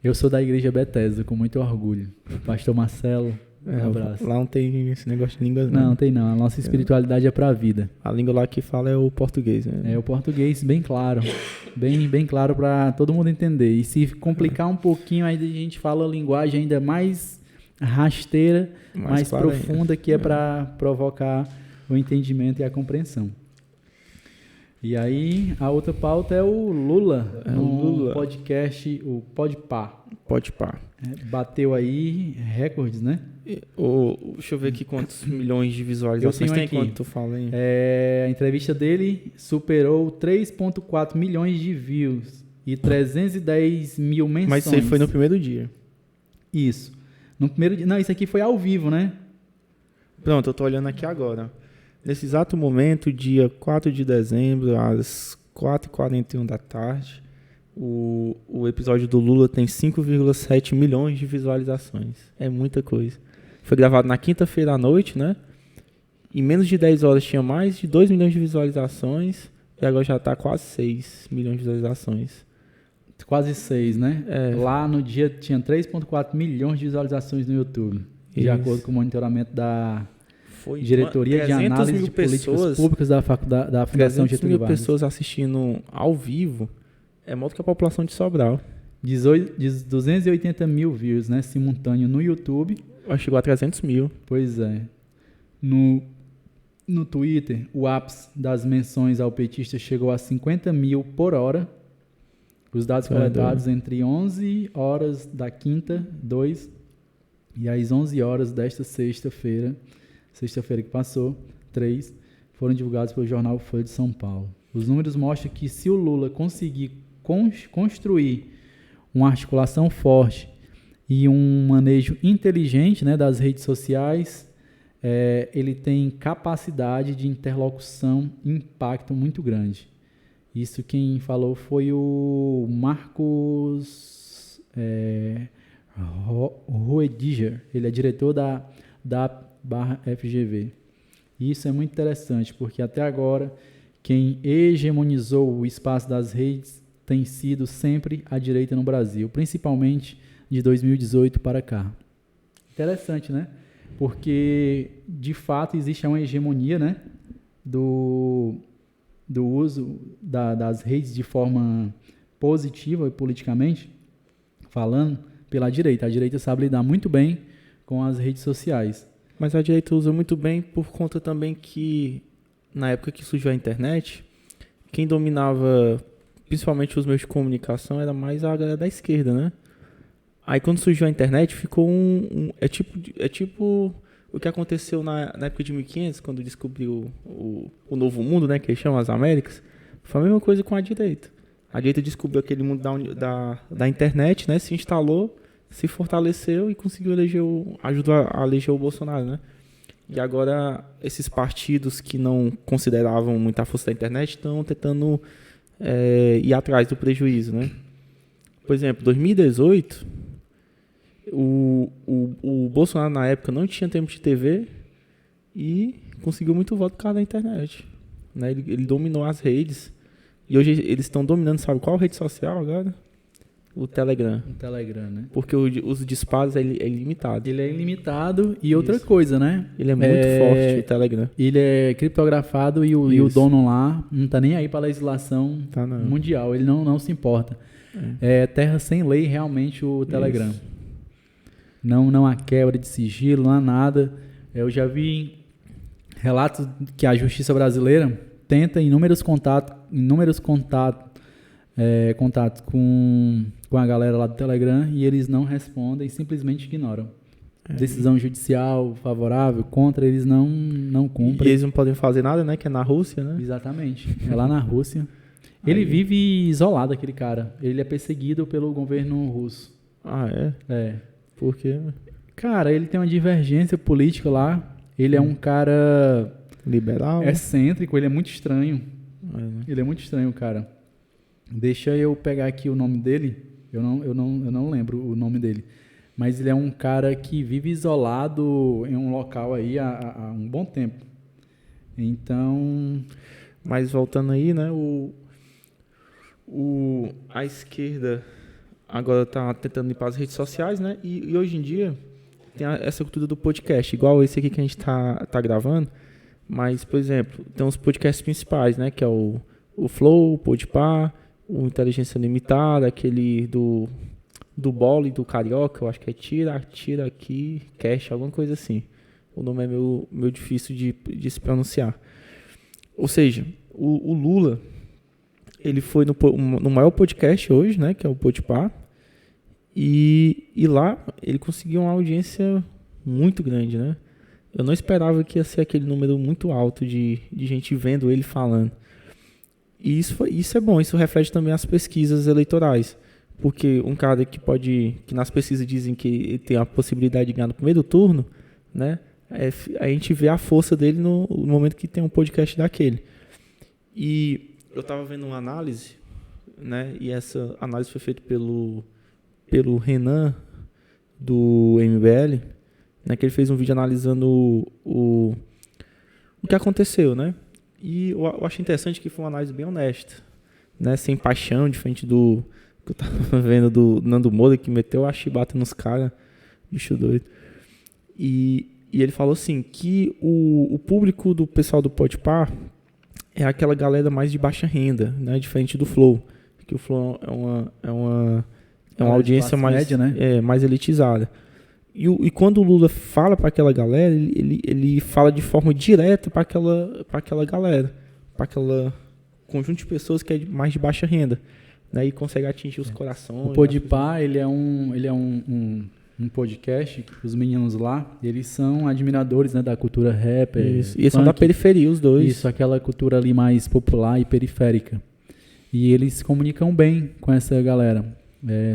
Eu sou da igreja Bethesda, com muito orgulho. Pastor Marcelo, um abraço. Lá não tem esse negócio de línguas, não. Não tem não. A nossa espiritualidade é para a vida. A língua lá que fala é o português, né? É o português bem claro. Bem claro para todo mundo entender. E se complicar um pouquinho, aí a gente fala a linguagem ainda mais rasteira, mais profunda, que é para provocar o entendimento e a compreensão. E aí, a outra pauta é o Lula, no podcast, o Podpah. Bateu aí recordes, né? Deixa eu ver aqui quantos milhões de visualizações tem quando tu fala aí. A entrevista dele superou 3,4 milhões de views e 310 mil menções. Mas isso aí foi no primeiro dia. Isso. No primeiro dia. Não, isso aqui foi ao vivo, né? Pronto, eu tô olhando aqui agora. Nesse exato momento, dia 4 de dezembro, às 4h41 da tarde, O episódio do Lula tem 5,7 milhões de visualizações. É muita coisa. Foi gravado na quinta-feira à noite, né? Em menos de 10 horas tinha mais de 2 milhões de visualizações. E agora já está quase 6 milhões de visualizações. Quase 6, né? É. Lá no dia tinha 3,4 milhões de visualizações no YouTube. De Isso. acordo com o monitoramento da Foi Diretoria de Análise de Políticas Públicas da Fundação 300 Getúlio mil Vargas. pessoas assistindo ao vivo. É maior do que a população de Sobral. 280 mil views, né? Simultâneo no YouTube. Acho que chegou a 300 mil. Pois é. No Twitter, o ápice das menções ao petista chegou a 50 mil por hora. Os dados coletados entre 11 horas da quinta, 2, e às 11 horas desta sexta-feira que passou, 3, foram divulgados pelo jornal Folha de São Paulo. Os números mostram que se o Lula conseguir construir uma articulação forte e um manejo inteligente, né, das redes sociais, ele tem capacidade de interlocução e impacto muito grande. Isso quem falou foi o Marcos Roediger. Ele é diretor da /FGV. E isso é muito interessante, porque até agora quem hegemonizou o espaço das redes tem sido sempre a direita no Brasil, principalmente de 2018 para cá. Interessante, né? Porque, de fato, existe uma hegemonia, né, do uso das redes de forma positiva e politicamente falando pela direita. A direita sabe lidar muito bem com as redes sociais. Mas a direita usa muito bem por conta também que, na época que surgiu a internet, quem dominava principalmente os meios de comunicação era mais a galera da esquerda, né? Aí quando surgiu a internet ficou é tipo o que aconteceu na época de 1500, quando descobriu o Novo Mundo, né, que eles chamam as Américas. Foi a mesma coisa com a direita. A direita descobriu aquele mundo da internet, né, se instalou, se fortaleceu e conseguiu ajudou a eleger o Bolsonaro, né? E agora esses partidos que não consideravam muita força da internet estão tentando ir atrás do prejuízo, né? Por exemplo, 2018, o Bolsonaro na época não tinha tempo de TV e conseguiu muito voto por causa da internet, né? Ele dominou as redes e hoje eles estão dominando, sabe qual rede social agora? O Telegram. O Telegram, né? Porque os disparos é ilimitado. Ele é ilimitado e outra coisa, né? Ele é muito forte, o Telegram. Ele é criptografado e o dono lá não tá nem aí para a legislação mundial. Ele não se importa. É terra sem lei realmente o Telegram. Isso. Não há quebra de sigilo, não há nada. Eu já vi relatos que a justiça brasileira tenta inúmeros contatos com a galera lá do Telegram e eles não respondem, simplesmente ignoram. Decisão judicial favorável, contra, eles não cumprem. E eles não podem fazer nada, né? Que é na Rússia, né? Exatamente. É lá na Rússia. Ele vive isolado, aquele cara. Ele é perseguido pelo governo russo. Ah, é? É. Por quê? Cara, ele tem uma divergência política lá. Ele é um cara... liberal? Excêntrico, ele é muito estranho. Né? Ele é muito estranho, cara. Deixa eu pegar aqui o nome dele. Eu não lembro o nome dele. Mas ele é um cara que vive isolado em um local aí há um bom tempo. Então... Mas voltando aí, né? A esquerda agora está tentando limpar as redes sociais, né? E hoje em dia tem essa cultura do podcast, igual esse aqui que a gente tá gravando. Mas, por exemplo, tem os podcasts principais, né? Que é o Flow, o Podpah, o Inteligência Limitada, aquele do Bola e do Carioca, eu acho que é Tira Aqui, Cash, alguma coisa assim. O nome é meio difícil de se pronunciar. Ou seja, o Lula, ele foi no maior podcast hoje, né, que é o Podpah, e lá ele conseguiu uma audiência muito grande, né? Eu não esperava que ia ser aquele número muito alto de gente vendo ele falando. E isso é bom, isso reflete também as pesquisas eleitorais. Porque um cara que nas pesquisas dizem que ele tem a possibilidade de ganhar no primeiro turno, né? A gente vê a força dele no momento que tem um podcast daquele. E eu estava vendo uma análise né? E essa análise foi feita pelo Renan, do MBL, né? Que ele fez um vídeo analisando o que aconteceu, né? E eu achei interessante que foi uma análise bem honesta, né? Sem paixão, diferente do que eu tava vendo do Nando Moura, que meteu a chibata nos caras, bicho doido. E ele falou assim, que o público do pessoal do Podpah é aquela galera mais de baixa renda, né? Diferente do Flow, que o Flow é uma audiência mais, média, né? Mais elitizada. E quando o Lula fala para aquela galera, ele fala de forma direta para aquela galera, para aquele conjunto de pessoas que é mais de baixa renda, né? E consegue atingir os corações. O Podpah, ele é um podcast que os meninos lá, eles são admiradores, né, da cultura rap. Isso. E eles são da periferia, os dois. Isso, aquela cultura ali mais popular e periférica. E eles se comunicam bem com essa galera.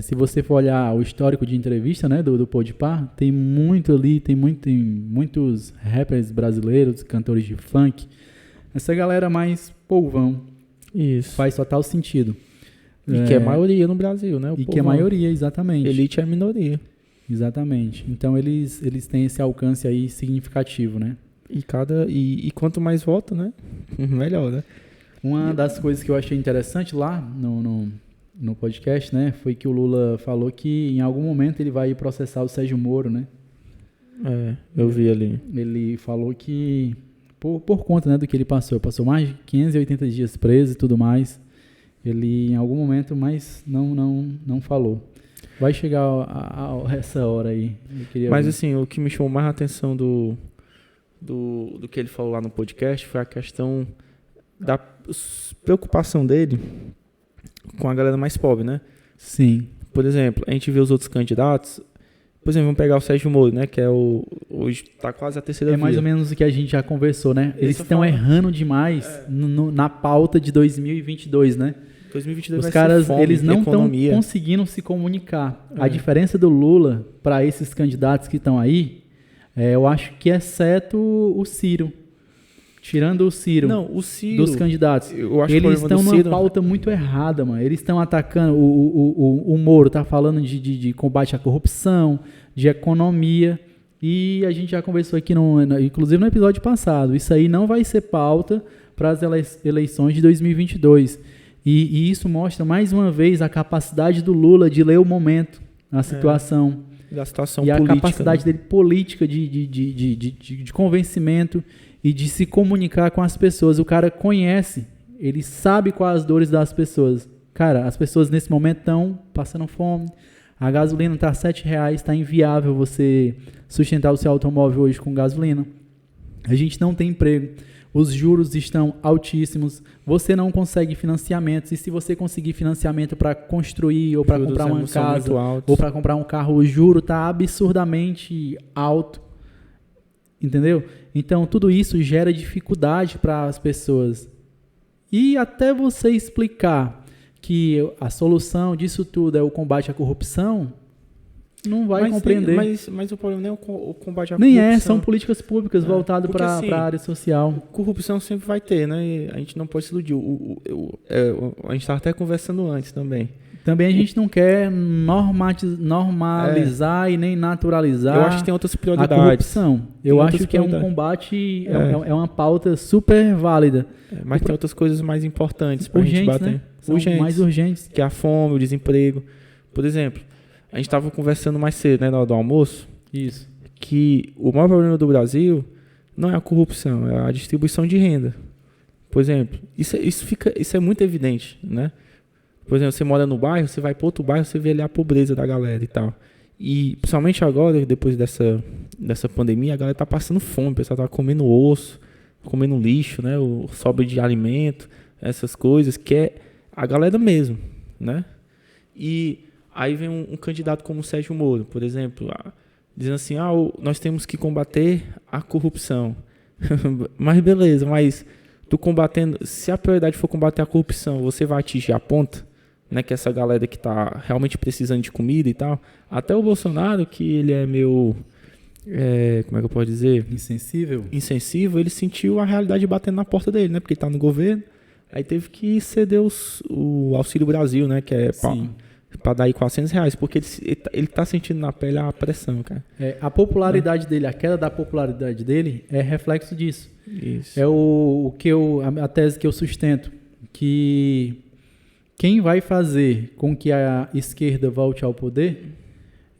Se você for olhar o histórico de entrevista, né, do Podpah, tem muito ali, tem muitos rappers brasileiros, cantores de funk. Essa galera mais povão. Isso. Faz total sentido. E que é maioria no Brasil, né? Que é maioria, exatamente. Elite é minoria. Exatamente. Então eles têm esse alcance aí significativo, né? E quanto mais voto, né? Melhor, né? Uma das coisas que eu achei interessante lá no podcast, né, foi que o Lula falou que em algum momento ele vai processar o Sérgio Moro, né? Eu vi ali. Ele falou que por conta, né, do que ele passou mais de 580 dias preso e tudo mais, ele em algum momento, mas não falou. Vai chegar a essa hora aí. Mas assim, o que me chamou mais a atenção do que ele falou lá no podcast foi a questão da preocupação dele com a galera mais pobre, né? Sim. Por exemplo, a gente vê os outros candidatos. Por exemplo, vamos pegar o Sérgio Moro, né? Que é hoje tá quase a terceira via. É mais ou menos o que a gente já conversou, né? Eles estão errando demais na pauta de 2022, né? 2022 Os caras, fome, eles não estão economia. conseguindo se comunicar. A diferença do Lula para esses candidatos que estão aí, eu acho que exceto o Ciro. Tirando o Ciro, o Ciro dos candidatos, eu acho eles que estão numa pauta muito errada, mano. Eles estão atacando, o Moro tá falando de combate à corrupção, de economia, e a gente já conversou aqui, inclusive no episódio passado, isso aí não vai ser pauta para as eleições de 2022. E isso mostra, mais uma vez, a capacidade do Lula de ler o momento, a situação. Da situação e política, a capacidade dele política de convencimento e de se comunicar com as pessoas. O cara conhece, ele sabe quais as dores das pessoas. Cara, as pessoas nesse momento estão passando fome, a gasolina está R$7, está inviável você sustentar o seu automóvel hoje com gasolina. A gente não tem emprego, os juros estão altíssimos, você não consegue financiamentos, e se você conseguir financiamento para construir ou para comprar uma casa ou para comprar um carro, o juro está absurdamente alto, entendeu? Então tudo isso gera dificuldade para as pessoas, e até você explicar que a solução disso tudo é o combate à corrupção, não vai compreender. Mas o problema nem é o combate à nem corrupção. são políticas públicas voltadas para a área social. Corrupção sempre vai ter, né? E a gente não pode se iludir. A gente estava até conversando antes também. Também a gente não quer normalizar e nem naturalizar. Eu acho que tem outras prioridades. A corrupção. Eu acho que é um combate, é uma pauta super válida. Mas tem outras coisas mais importantes para a gente bater. Né? São mais urgentes. Que é a fome, o desemprego. Por exemplo, a gente estava conversando mais cedo, né, na hora do almoço. Isso. Que o maior problema do Brasil não é a corrupção, é a distribuição de renda. Por exemplo, isso é muito evidente, né? Por exemplo, você mora no bairro, você vai para outro bairro, você vê ali a pobreza da galera e tal. E principalmente agora, depois dessa pandemia, a galera tá passando fome, o pessoal tá comendo osso, comendo lixo, né? O sobra de alimento, essas coisas, que é a galera mesmo, né? E aí vem um candidato como o Sérgio Moro, por exemplo, dizendo assim, nós temos que combater a corrupção. Mas beleza, mas tu combatendo, se a prioridade for combater a corrupção, você vai atingir a ponta, né, que essa galera que tá realmente precisando de comida e tal. Até o Bolsonaro, que ele é meio, como é que eu posso dizer? Insensível, ele sentiu a realidade batendo na porta dele, né, porque ele tá no governo, Aí teve que ceder o Auxílio Brasil, né? Que é para dar aí R$400, porque ele tá sentindo na pele a pressão, cara. A popularidade dele, a queda da popularidade dele é reflexo disso. Isso. É a tese que eu sustento, que quem vai fazer com que a esquerda volte ao poder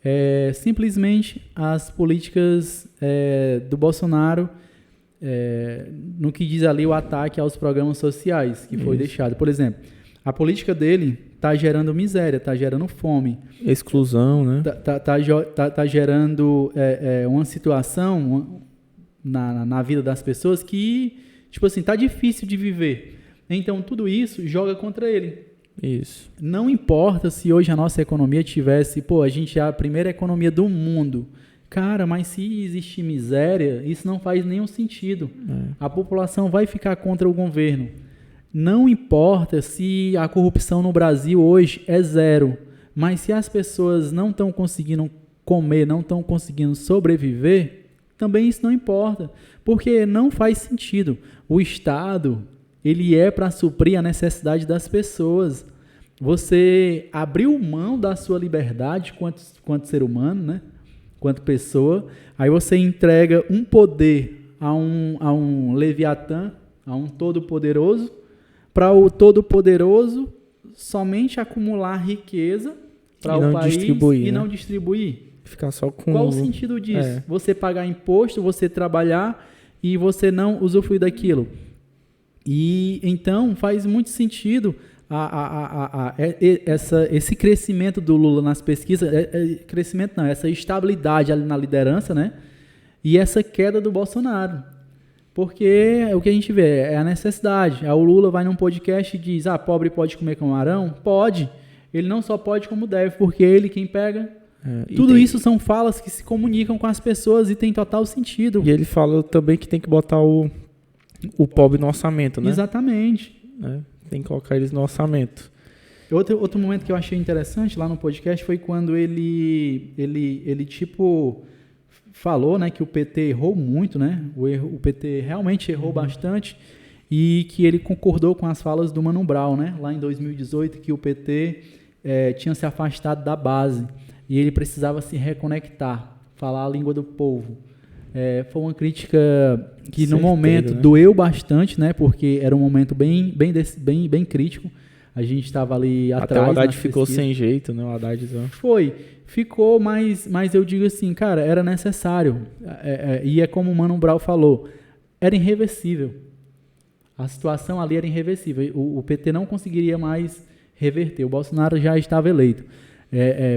é simplesmente as políticas do Bolsonaro, no que diz ali o ataque aos programas sociais que foi deixado. Por exemplo, a política dele está gerando miséria, está gerando fome. Exclusão, né? Tá gerando uma situação na vida das pessoas que, tipo assim, tá difícil de viver. Então, tudo isso joga contra ele. Isso. Não importa se hoje a nossa economia tivesse... a gente é a primeira economia do mundo. Cara, mas se existe miséria, isso não faz nenhum sentido. A população vai ficar contra o governo. Não importa se a corrupção no Brasil hoje é 0, mas se as pessoas não estão conseguindo comer, não estão conseguindo sobreviver, também isso não importa, porque não faz sentido. O Estado, ele é para suprir a necessidade das pessoas. Você abriu mão da sua liberdade quanto ser humano, né? Quanto pessoa, aí você entrega um poder a um Leviatã, a um todo-poderoso, para o todo-poderoso somente acumular riqueza para o país e não distribuir. Ficar só com... Qual o sentido disso? Você pagar imposto, você trabalhar e você não usufruir daquilo. E então faz muito sentido esse crescimento do Lula nas pesquisas, essa estabilidade ali na liderança, né? E essa queda do Bolsonaro. Porque o que a gente vê é a necessidade. O Lula vai num podcast e diz, pobre pode comer camarão? Pode. Ele não só pode como deve, porque ele quem pega. Tudo isso são falas que se comunicam com as pessoas e tem total sentido. E ele fala também que tem que botar o pobre no orçamento, né? Exatamente. Tem que colocar eles no orçamento. Outro momento que eu achei interessante lá no podcast foi quando ele tipo... falou, né, que o PT errou muito, né? O PT realmente errou bastante e que ele concordou com as falas do Mano Brown, né? Lá em 2018, que o PT tinha se afastado da base e ele precisava se reconectar, falar a língua do povo. Foi uma crítica que no momento doeu bastante, né? Porque era um momento bem crítico. A gente estava ali atrás. Até o Haddad ficou sem jeito, né? O Haddad Ficou, mas eu digo assim, cara, era necessário. E é como o Mano Brown falou, era irreversível. A situação ali era irreversível. O PT não conseguiria mais reverter. O Bolsonaro já estava eleito.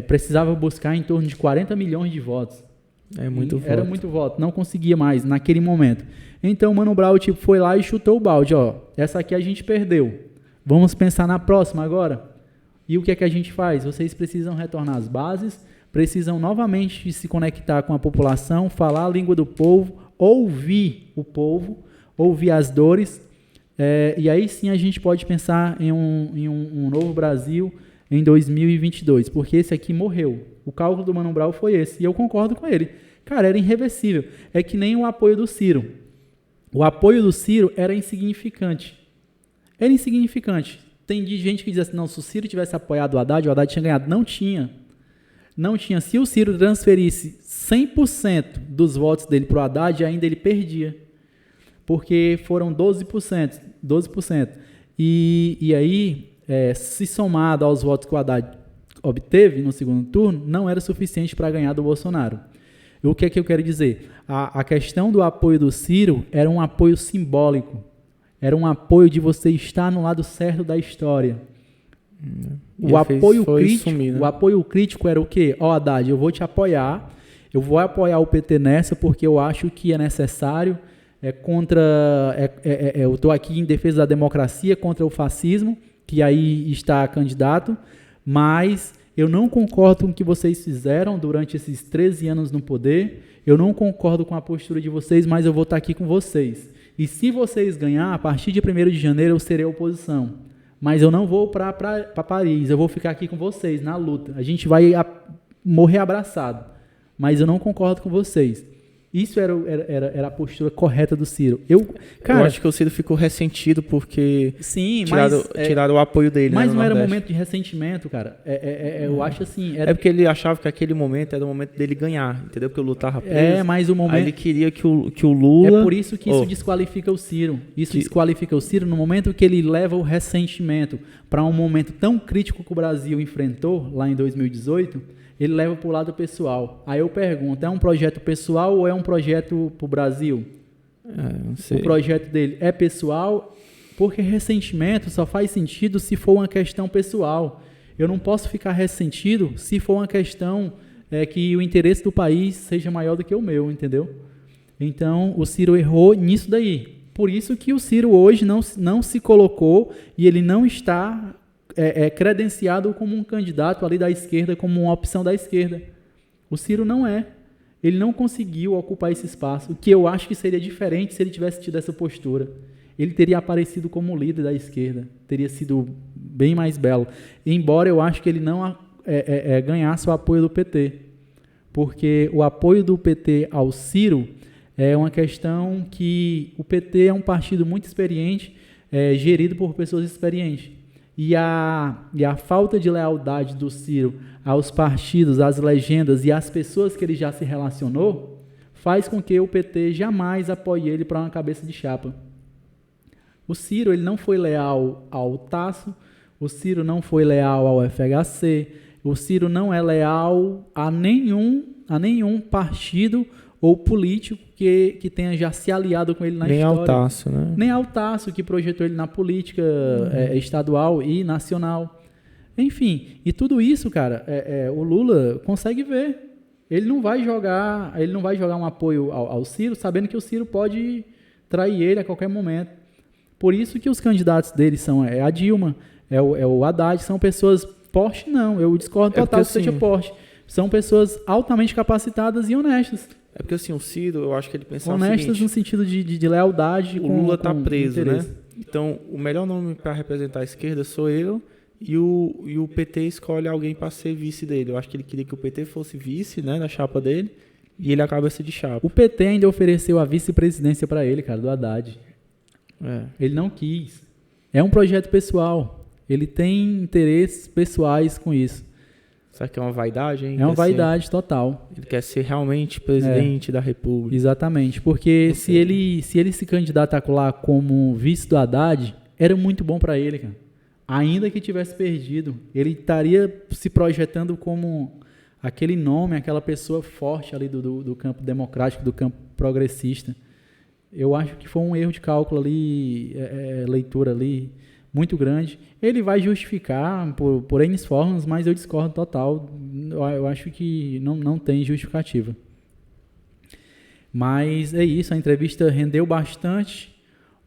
Precisava buscar em torno de 40 milhões de votos. Era muito voto. Não conseguia mais naquele momento. Então o Mano Brown foi lá e chutou o balde. Essa aqui a gente perdeu. Vamos pensar na próxima agora? E o que é que a gente faz? Vocês precisam retornar às bases, precisam novamente se conectar com a população, falar a língua do povo, ouvir o povo, ouvir as dores, e aí sim a gente pode pensar em um novo Brasil em 2022, porque esse aqui morreu. O cálculo do Mano Brown foi esse, e eu concordo com ele. Cara, era irreversível. É que nem o apoio do Ciro. O apoio do Ciro era insignificante. Era insignificante. Tem gente que diz assim, não, se o Ciro tivesse apoiado o Haddad tinha ganhado. Não tinha. Não tinha. Se o Ciro transferisse 100% dos votos dele para o Haddad, ainda ele perdia. Porque foram 12%. E aí, se somado aos votos que o Haddad obteve no segundo turno, não era suficiente para ganhar do Bolsonaro. O que é que eu quero dizer? A questão do apoio do Ciro era um apoio simbólico. Era um apoio de você estar no lado certo da história. O apoio crítico era o quê? Haddad, eu vou te apoiar, eu vou apoiar o PT nessa porque eu acho que é necessário, eu estou aqui em defesa da democracia contra o fascismo, que aí está candidato, mas eu não concordo com o que vocês fizeram durante esses 13 anos no poder, eu não concordo com a postura de vocês, mas eu vou estar aqui com vocês. E se vocês ganhar, a partir de 1º de janeiro eu serei oposição. Mas eu não vou para Paris, eu vou ficar aqui com vocês na luta. A gente vai morrer abraçado. Mas eu não concordo com vocês. Isso era a postura correta do Ciro. Cara, eu acho que o Ciro ficou ressentido porque sim, tiraram o apoio dele. Mas né, não era Nordeste. momento de ressentimento, cara. Eu acho assim... É porque ele achava que aquele momento era o momento dele ganhar, entendeu? Porque o Lula tava preso. Mas o momento... Aí ele queria que o Lula... É por isso que isso desqualifica o Ciro. Desqualifica o Ciro no momento que ele leva o ressentimento para um momento tão crítico que o Brasil enfrentou, lá em 2018... Ele leva para o lado pessoal. Aí eu pergunto, é um projeto pessoal ou é um projeto para o Brasil? Não sei. O projeto dele é pessoal, porque ressentimento só faz sentido se for uma questão pessoal. Eu não posso ficar ressentido se for uma questão que o interesse do país seja maior do que o meu, entendeu? Então, o Ciro errou nisso daí. Por isso que o Ciro hoje não se colocou e ele não está... credenciado como um candidato ali da esquerda, como uma opção da esquerda. O Ciro não é. Ele não conseguiu ocupar esse espaço, o que eu acho que seria diferente se ele tivesse tido essa postura. Ele teria aparecido como líder da esquerda, teria sido bem mais belo. Embora eu acho que ele não ganhasse o apoio do PT, porque o apoio do PT ao Ciro é uma questão que o PT é um partido muito experiente, gerido por pessoas experientes. E a falta de lealdade do Ciro aos partidos, às legendas e às pessoas que ele já se relacionou, faz com que o PT jamais apoie ele para uma cabeça de chapa. O Ciro ele não foi leal ao Tasso, o Ciro não foi leal ao FHC, o Ciro não é leal a nenhum partido ou político que tenha já se aliado com ele na história. Nem ao Tasso, né? Nem ao Tasso, que projetou ele na política estadual e nacional. Enfim, e tudo isso, cara, o Lula consegue ver. Ele não vai jogar um apoio ao Ciro, sabendo que o Ciro pode trair ele a qualquer momento. Por isso que os candidatos dele são a Dilma, o Haddad, são pessoas Porsche, não, eu discordo total que seja Porsche. São pessoas altamente capacitadas e honestas. É porque assim, o Ciro, eu acho que ele pensava honestas o seguinte, no sentido de lealdade. O Lula está preso, né? Então, o melhor nome para representar a esquerda sou eu e o PT escolhe alguém para ser vice dele. Eu acho que ele queria que o PT fosse vice, né, na chapa dele, e ele acaba de chapa. O PT ainda ofereceu a vice-presidência para ele, cara, do Haddad. Ele não quis. É um projeto pessoal. Ele tem interesses pessoais com isso. Será que é uma vaidade, hein? É uma vaidade total. Ele quer ser realmente presidente da República. Exatamente, porque se ele se candidatar lá como vice do Haddad, era muito bom para ele, cara. Ainda que tivesse perdido, ele estaria se projetando como aquele nome, aquela pessoa forte ali do campo democrático, do campo progressista. Eu acho que foi um erro de cálculo ali, leitura ali, muito grande. Ele vai justificar por N formas, mas eu discordo total. Eu acho que não tem justificativa. Mas é isso, a entrevista rendeu bastante.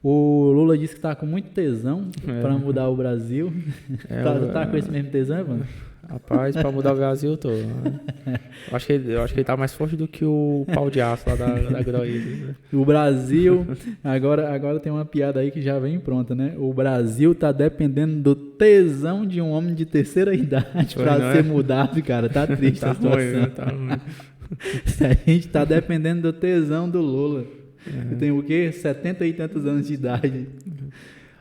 O Lula disse que está com muito tesão para mudar o Brasil. Tá com esse mesmo tesão, mano? Rapaz, para mudar o Brasil, eu tô. Né? Eu acho que ele tá mais forte do que o pau de aço lá da Groída. O Brasil, agora tem uma piada aí que já vem pronta, né? O Brasil tá dependendo do tesão de um homem de terceira idade para ser mudado, cara. Tá triste a situação. Ruim, tá ruim. A gente tá dependendo do tesão do Lula. Tem o quê? 70 e tantos anos de idade.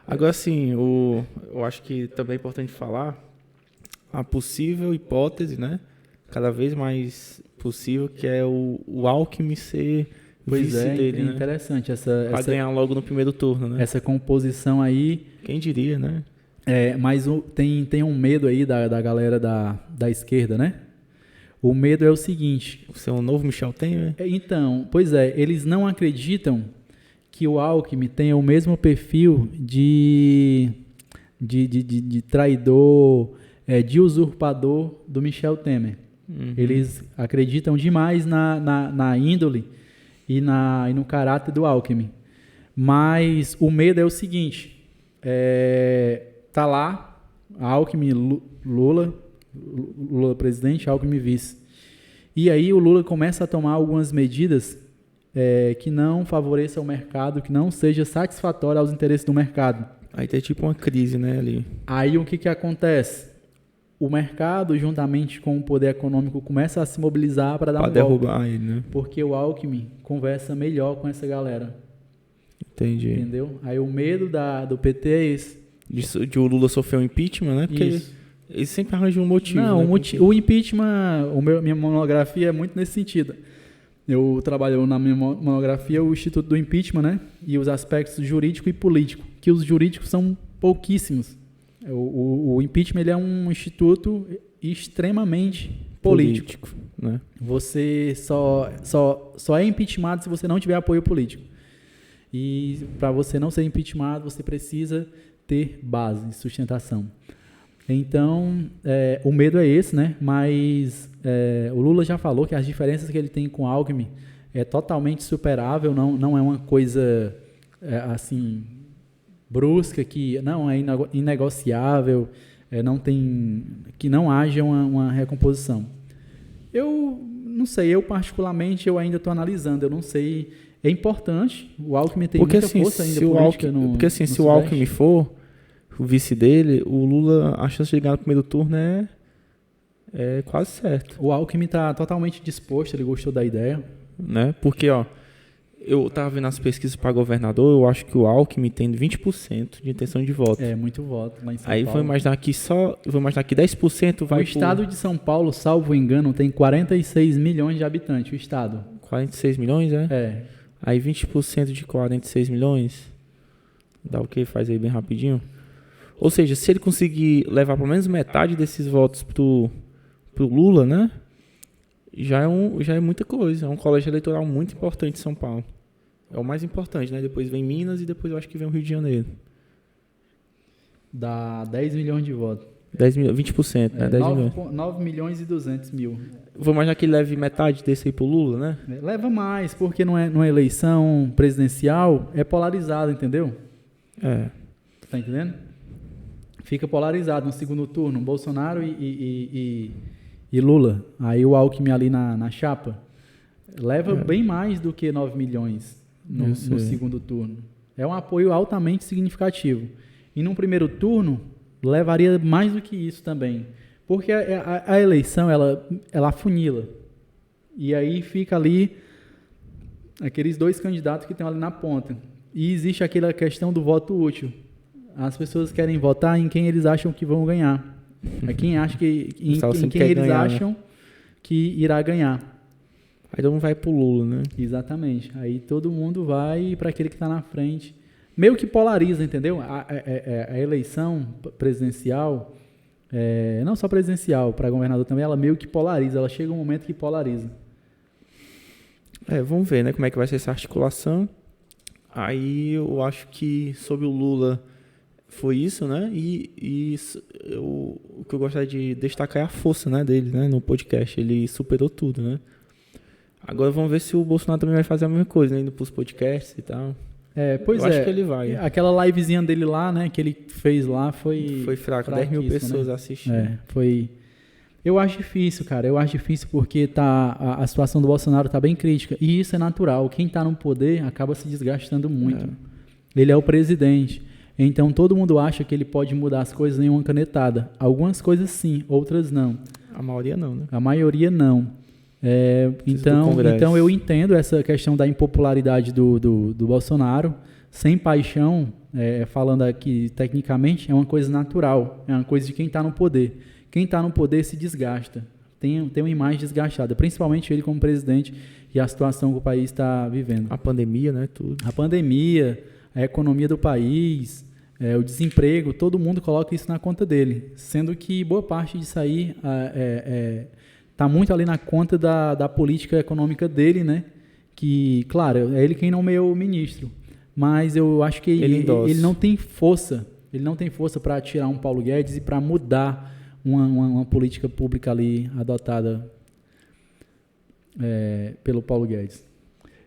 Agora sim, eu acho que também é importante falar a possível hipótese, né? Cada vez mais possível, que é o Alckmin ser vice dele, né? Interessante para ganhar logo no primeiro turno, né? Essa composição aí. Quem diria, né? Mas tem um medo aí da galera da esquerda, né? O medo é o seguinte... Você é um novo Michel Temer? Então, pois eles não acreditam que o Alckmin tenha o mesmo perfil de traidor, de usurpador do Michel Temer. Uhum. Eles acreditam demais na índole e no caráter do Alckmin. Mas o medo é o seguinte, tá lá, Alckmin, Lula presidente, Alckmin vice. E aí o Lula começa a tomar algumas medidas que não favoreçam o mercado, que não seja satisfatório aos interesses do mercado. Aí tem tipo uma crise, né, ali. Aí o que acontece? o mercado, juntamente com o poder econômico, começa a se mobilizar para dar Pra um golpe. derrubar ele, né? Porque o Alckmin conversa melhor com essa galera. Entendi. Entendeu? Aí o medo do PT é esse. De o Lula sofrer um impeachment, né? Porque Isso. ele sempre arranja um motivo. Não, né? o impeachment, minha monografia é muito nesse sentido. Eu trabalho na minha monografia o Instituto do Impeachment, né? E os aspectos jurídico e político, que os jurídicos são pouquíssimos. O impeachment ele é um instituto extremamente político. Né? Você só é impeachment se você não tiver apoio político. E para você não ser impeachment, você precisa ter base, sustentação. Então, o medo é esse, né? Mas o Lula já falou que as diferenças que ele tem com o Alckmin é totalmente superável, não é uma coisa assim brusca, que não é inegociável, que não haja uma recomposição. Eu não sei, eu particularmente eu ainda estou analisando, eu não sei. É importante, o Alckmin tem muita força ainda política no Porque assim, no se o Sudeste. Alckmin for o vice dele, o Lula, a chance de ganhar no primeiro turno é quase certo. O Alckmin está totalmente disposto, ele gostou da ideia. Né? Porque, ó, eu tava vendo as pesquisas para governador, eu acho que o Alckmin tem 20% de intenção de voto. É, muito voto lá em São Aí Paulo. vou imaginar que 10% vai O estado de São Paulo, salvo engano, tem 46 milhões de habitantes, o estado. 46 milhões, é? É, Aí 20% de 46 milhões, dá o que? Faz aí bem rapidinho. Ou seja, se ele conseguir levar pelo menos metade desses votos pro Lula, né? Já é muita coisa. É um colégio eleitoral muito importante em São Paulo. É o mais importante, né? Depois vem Minas e depois eu acho que vem o Rio de Janeiro. dá 10 milhões de votos. 20%, né? 10 milhões. 9 milhões e 200 mil. Vou imaginar que ele leve metade desse aí pro Lula, né? Leva mais, porque numa eleição presidencial é polarizado, entendeu? É. Tá entendendo? Fica polarizado no segundo turno, Bolsonaro e Lula. Aí o Alckmin ali na chapa leva bem mais do que 9 milhões no segundo turno. É um apoio altamente significativo. E num primeiro turno, levaria mais do que isso também. Porque a eleição, ela afunila. E aí fica ali aqueles dois candidatos que estão ali na ponta. E existe aquela questão do voto útil. As pessoas querem votar em quem eles acham que vão ganhar. É quem acha em quem eles acham que irá ganhar. Aí todo mundo vai pro Lula, né? Exatamente. Aí todo mundo vai para aquele que está na frente. Meio que polariza, entendeu? A eleição presidencial, não só presidencial, para governador também, ela meio que polariza. Ela chega um momento que polariza. Vamos ver, né? Como é que vai ser essa articulação. Aí eu acho que sobre o Lula foi isso, né? E o que eu gostaria de destacar é a força, né, dele, né, no podcast. Ele superou tudo, né? Agora vamos ver se o Bolsonaro também vai fazer a mesma coisa, né? Indo pros podcasts e tal. Pois eu acho que ele vai. Aquela livezinha dele lá, né, que ele fez lá foi fraco. 10 mil pessoas, né, assistindo. Eu acho difícil, cara. Eu acho difícil porque a situação do Bolsonaro tá bem crítica. E isso é natural. Quem tá no poder acaba se desgastando muito. Ele é o presidente. Então todo mundo acha que ele pode mudar as coisas em uma canetada. Algumas coisas sim, outras não. A maioria não, né? A maioria não. Então eu entendo essa questão da impopularidade do Bolsonaro. Sem paixão, falando aqui tecnicamente, é uma coisa natural. É uma coisa de quem está no poder. Quem está no poder se desgasta. Tem uma imagem desgastada. Principalmente ele como presidente e a situação que o país está vivendo. A pandemia, né? Tudo. A pandemia, a economia do país, o desemprego, todo mundo coloca isso na conta dele. Sendo que boa parte disso aí está muito ali na conta da política econômica dele, né? Que, claro, é ele quem nomeou o ministro. Mas eu acho que ele não tem força. Ele não tem força para tirar um Paulo Guedes e para mudar uma política pública ali adotada pelo Paulo Guedes.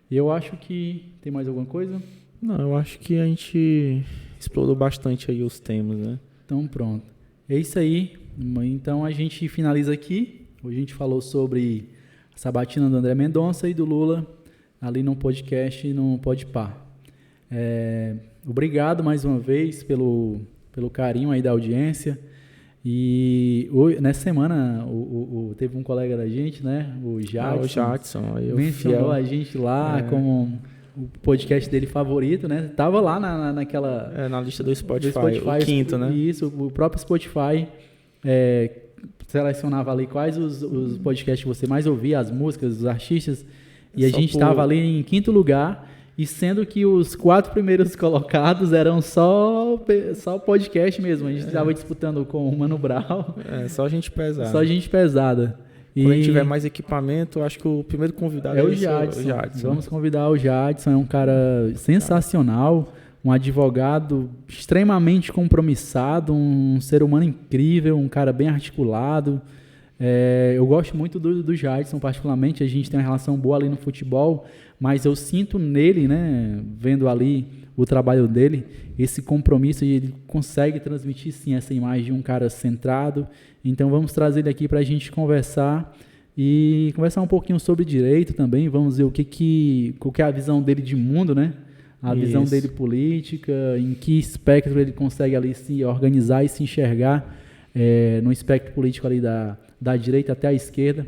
E eu acho que... Tem mais alguma coisa? Não, eu acho que a gente explorou bastante aí os temas, né? Então, pronto. É isso aí. Então, a gente finaliza aqui. Hoje a gente falou sobre a sabatina do André Mendonça e do Lula ali no podcast e no Podpah. Obrigado mais uma vez pelo carinho aí da audiência E nessa semana teve um colega da gente, né? O Jadson. O Jadson. Mencionou a gente lá como o podcast dele favorito, né? Tava lá naquela... na lista do Spotify, o quinto, né? Isso, o próprio Spotify selecionava ali quais os podcasts que você mais ouvia, as músicas, os artistas, e a gente estava ali em quinto lugar, e sendo que os 4 primeiros colocados eram só podcast mesmo. A gente estava disputando com o Mano Brown. Só gente pesada. Só gente pesada. Quando a gente tiver mais equipamento, acho que o primeiro convidado é o Jadson. Vamos convidar o Jadson, é um cara sensacional, um advogado extremamente compromissado, um ser humano incrível, um cara bem articulado. Eu gosto muito do Jadson, particularmente. A gente tem uma relação boa ali no futebol, mas eu sinto nele, né, vendo ali o trabalho dele, esse compromisso, e ele consegue transmitir sim essa imagem de um cara centrado. Então vamos trazer ele aqui para a gente conversar e conversar um pouquinho sobre direito também. Vamos ver qual que é a visão dele de mundo, né? A visão dele política, em que espectro ele consegue ali se organizar e se enxergar no espectro político ali da direita até a esquerda,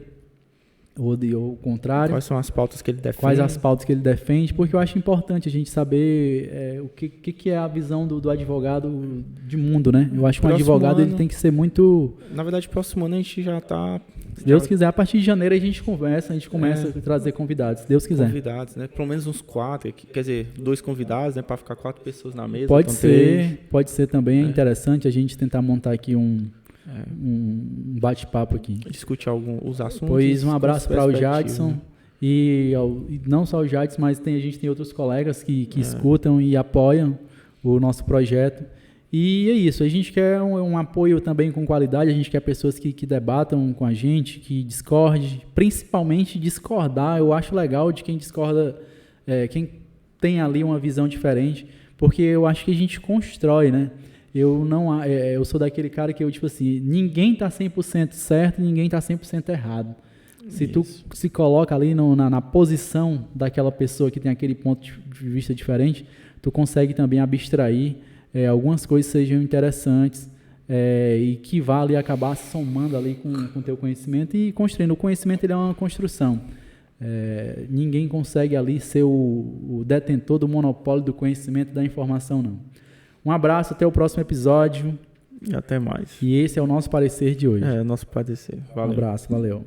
ou o contrário. Quais são as pautas que ele defende? Quais as pautas que ele defende, porque eu acho importante a gente saber o que é a visão do advogado de mundo, né? Eu acho que um advogado ele tem que ser muito... Na verdade, próximo ano a gente já está... Se Deus quiser, a partir de janeiro a gente começa a trazer convidados, se Deus quiser. Convidados, né? Pelo menos uns 4, quer dizer, 2 convidados, né? Para ficar 4 pessoas na mesa. Pode ser também. É interessante a gente tentar montar aqui um bate-papo aqui. Discutir os assuntos. Pois um abraço para o Jadson. E não só o Jadson, mas a gente tem outros colegas que escutam e apoiam o nosso projeto. E é isso, a gente quer um apoio também com qualidade, a gente quer pessoas que debatam com a gente, que discordem, principalmente discordar. Eu acho legal de quem discorda, quem tem ali uma visão diferente, porque eu acho que a gente constrói, né? Eu sou daquele cara que tipo assim, ninguém está 100% certo, ninguém está 100% errado. Se tu se coloca ali na posição daquela pessoa que tem aquele ponto de vista diferente, tu consegue também abstrair algumas coisas sejam interessantes e que vá ali acabar se somando ali com o teu conhecimento e construindo. O conhecimento ele é uma construção. Ninguém consegue ali ser o detentor do monopólio do conhecimento da informação, não. Um abraço, até o próximo episódio. E até mais. E esse é o nosso parecer de hoje. Nosso parecer. Valeu. Um abraço, valeu.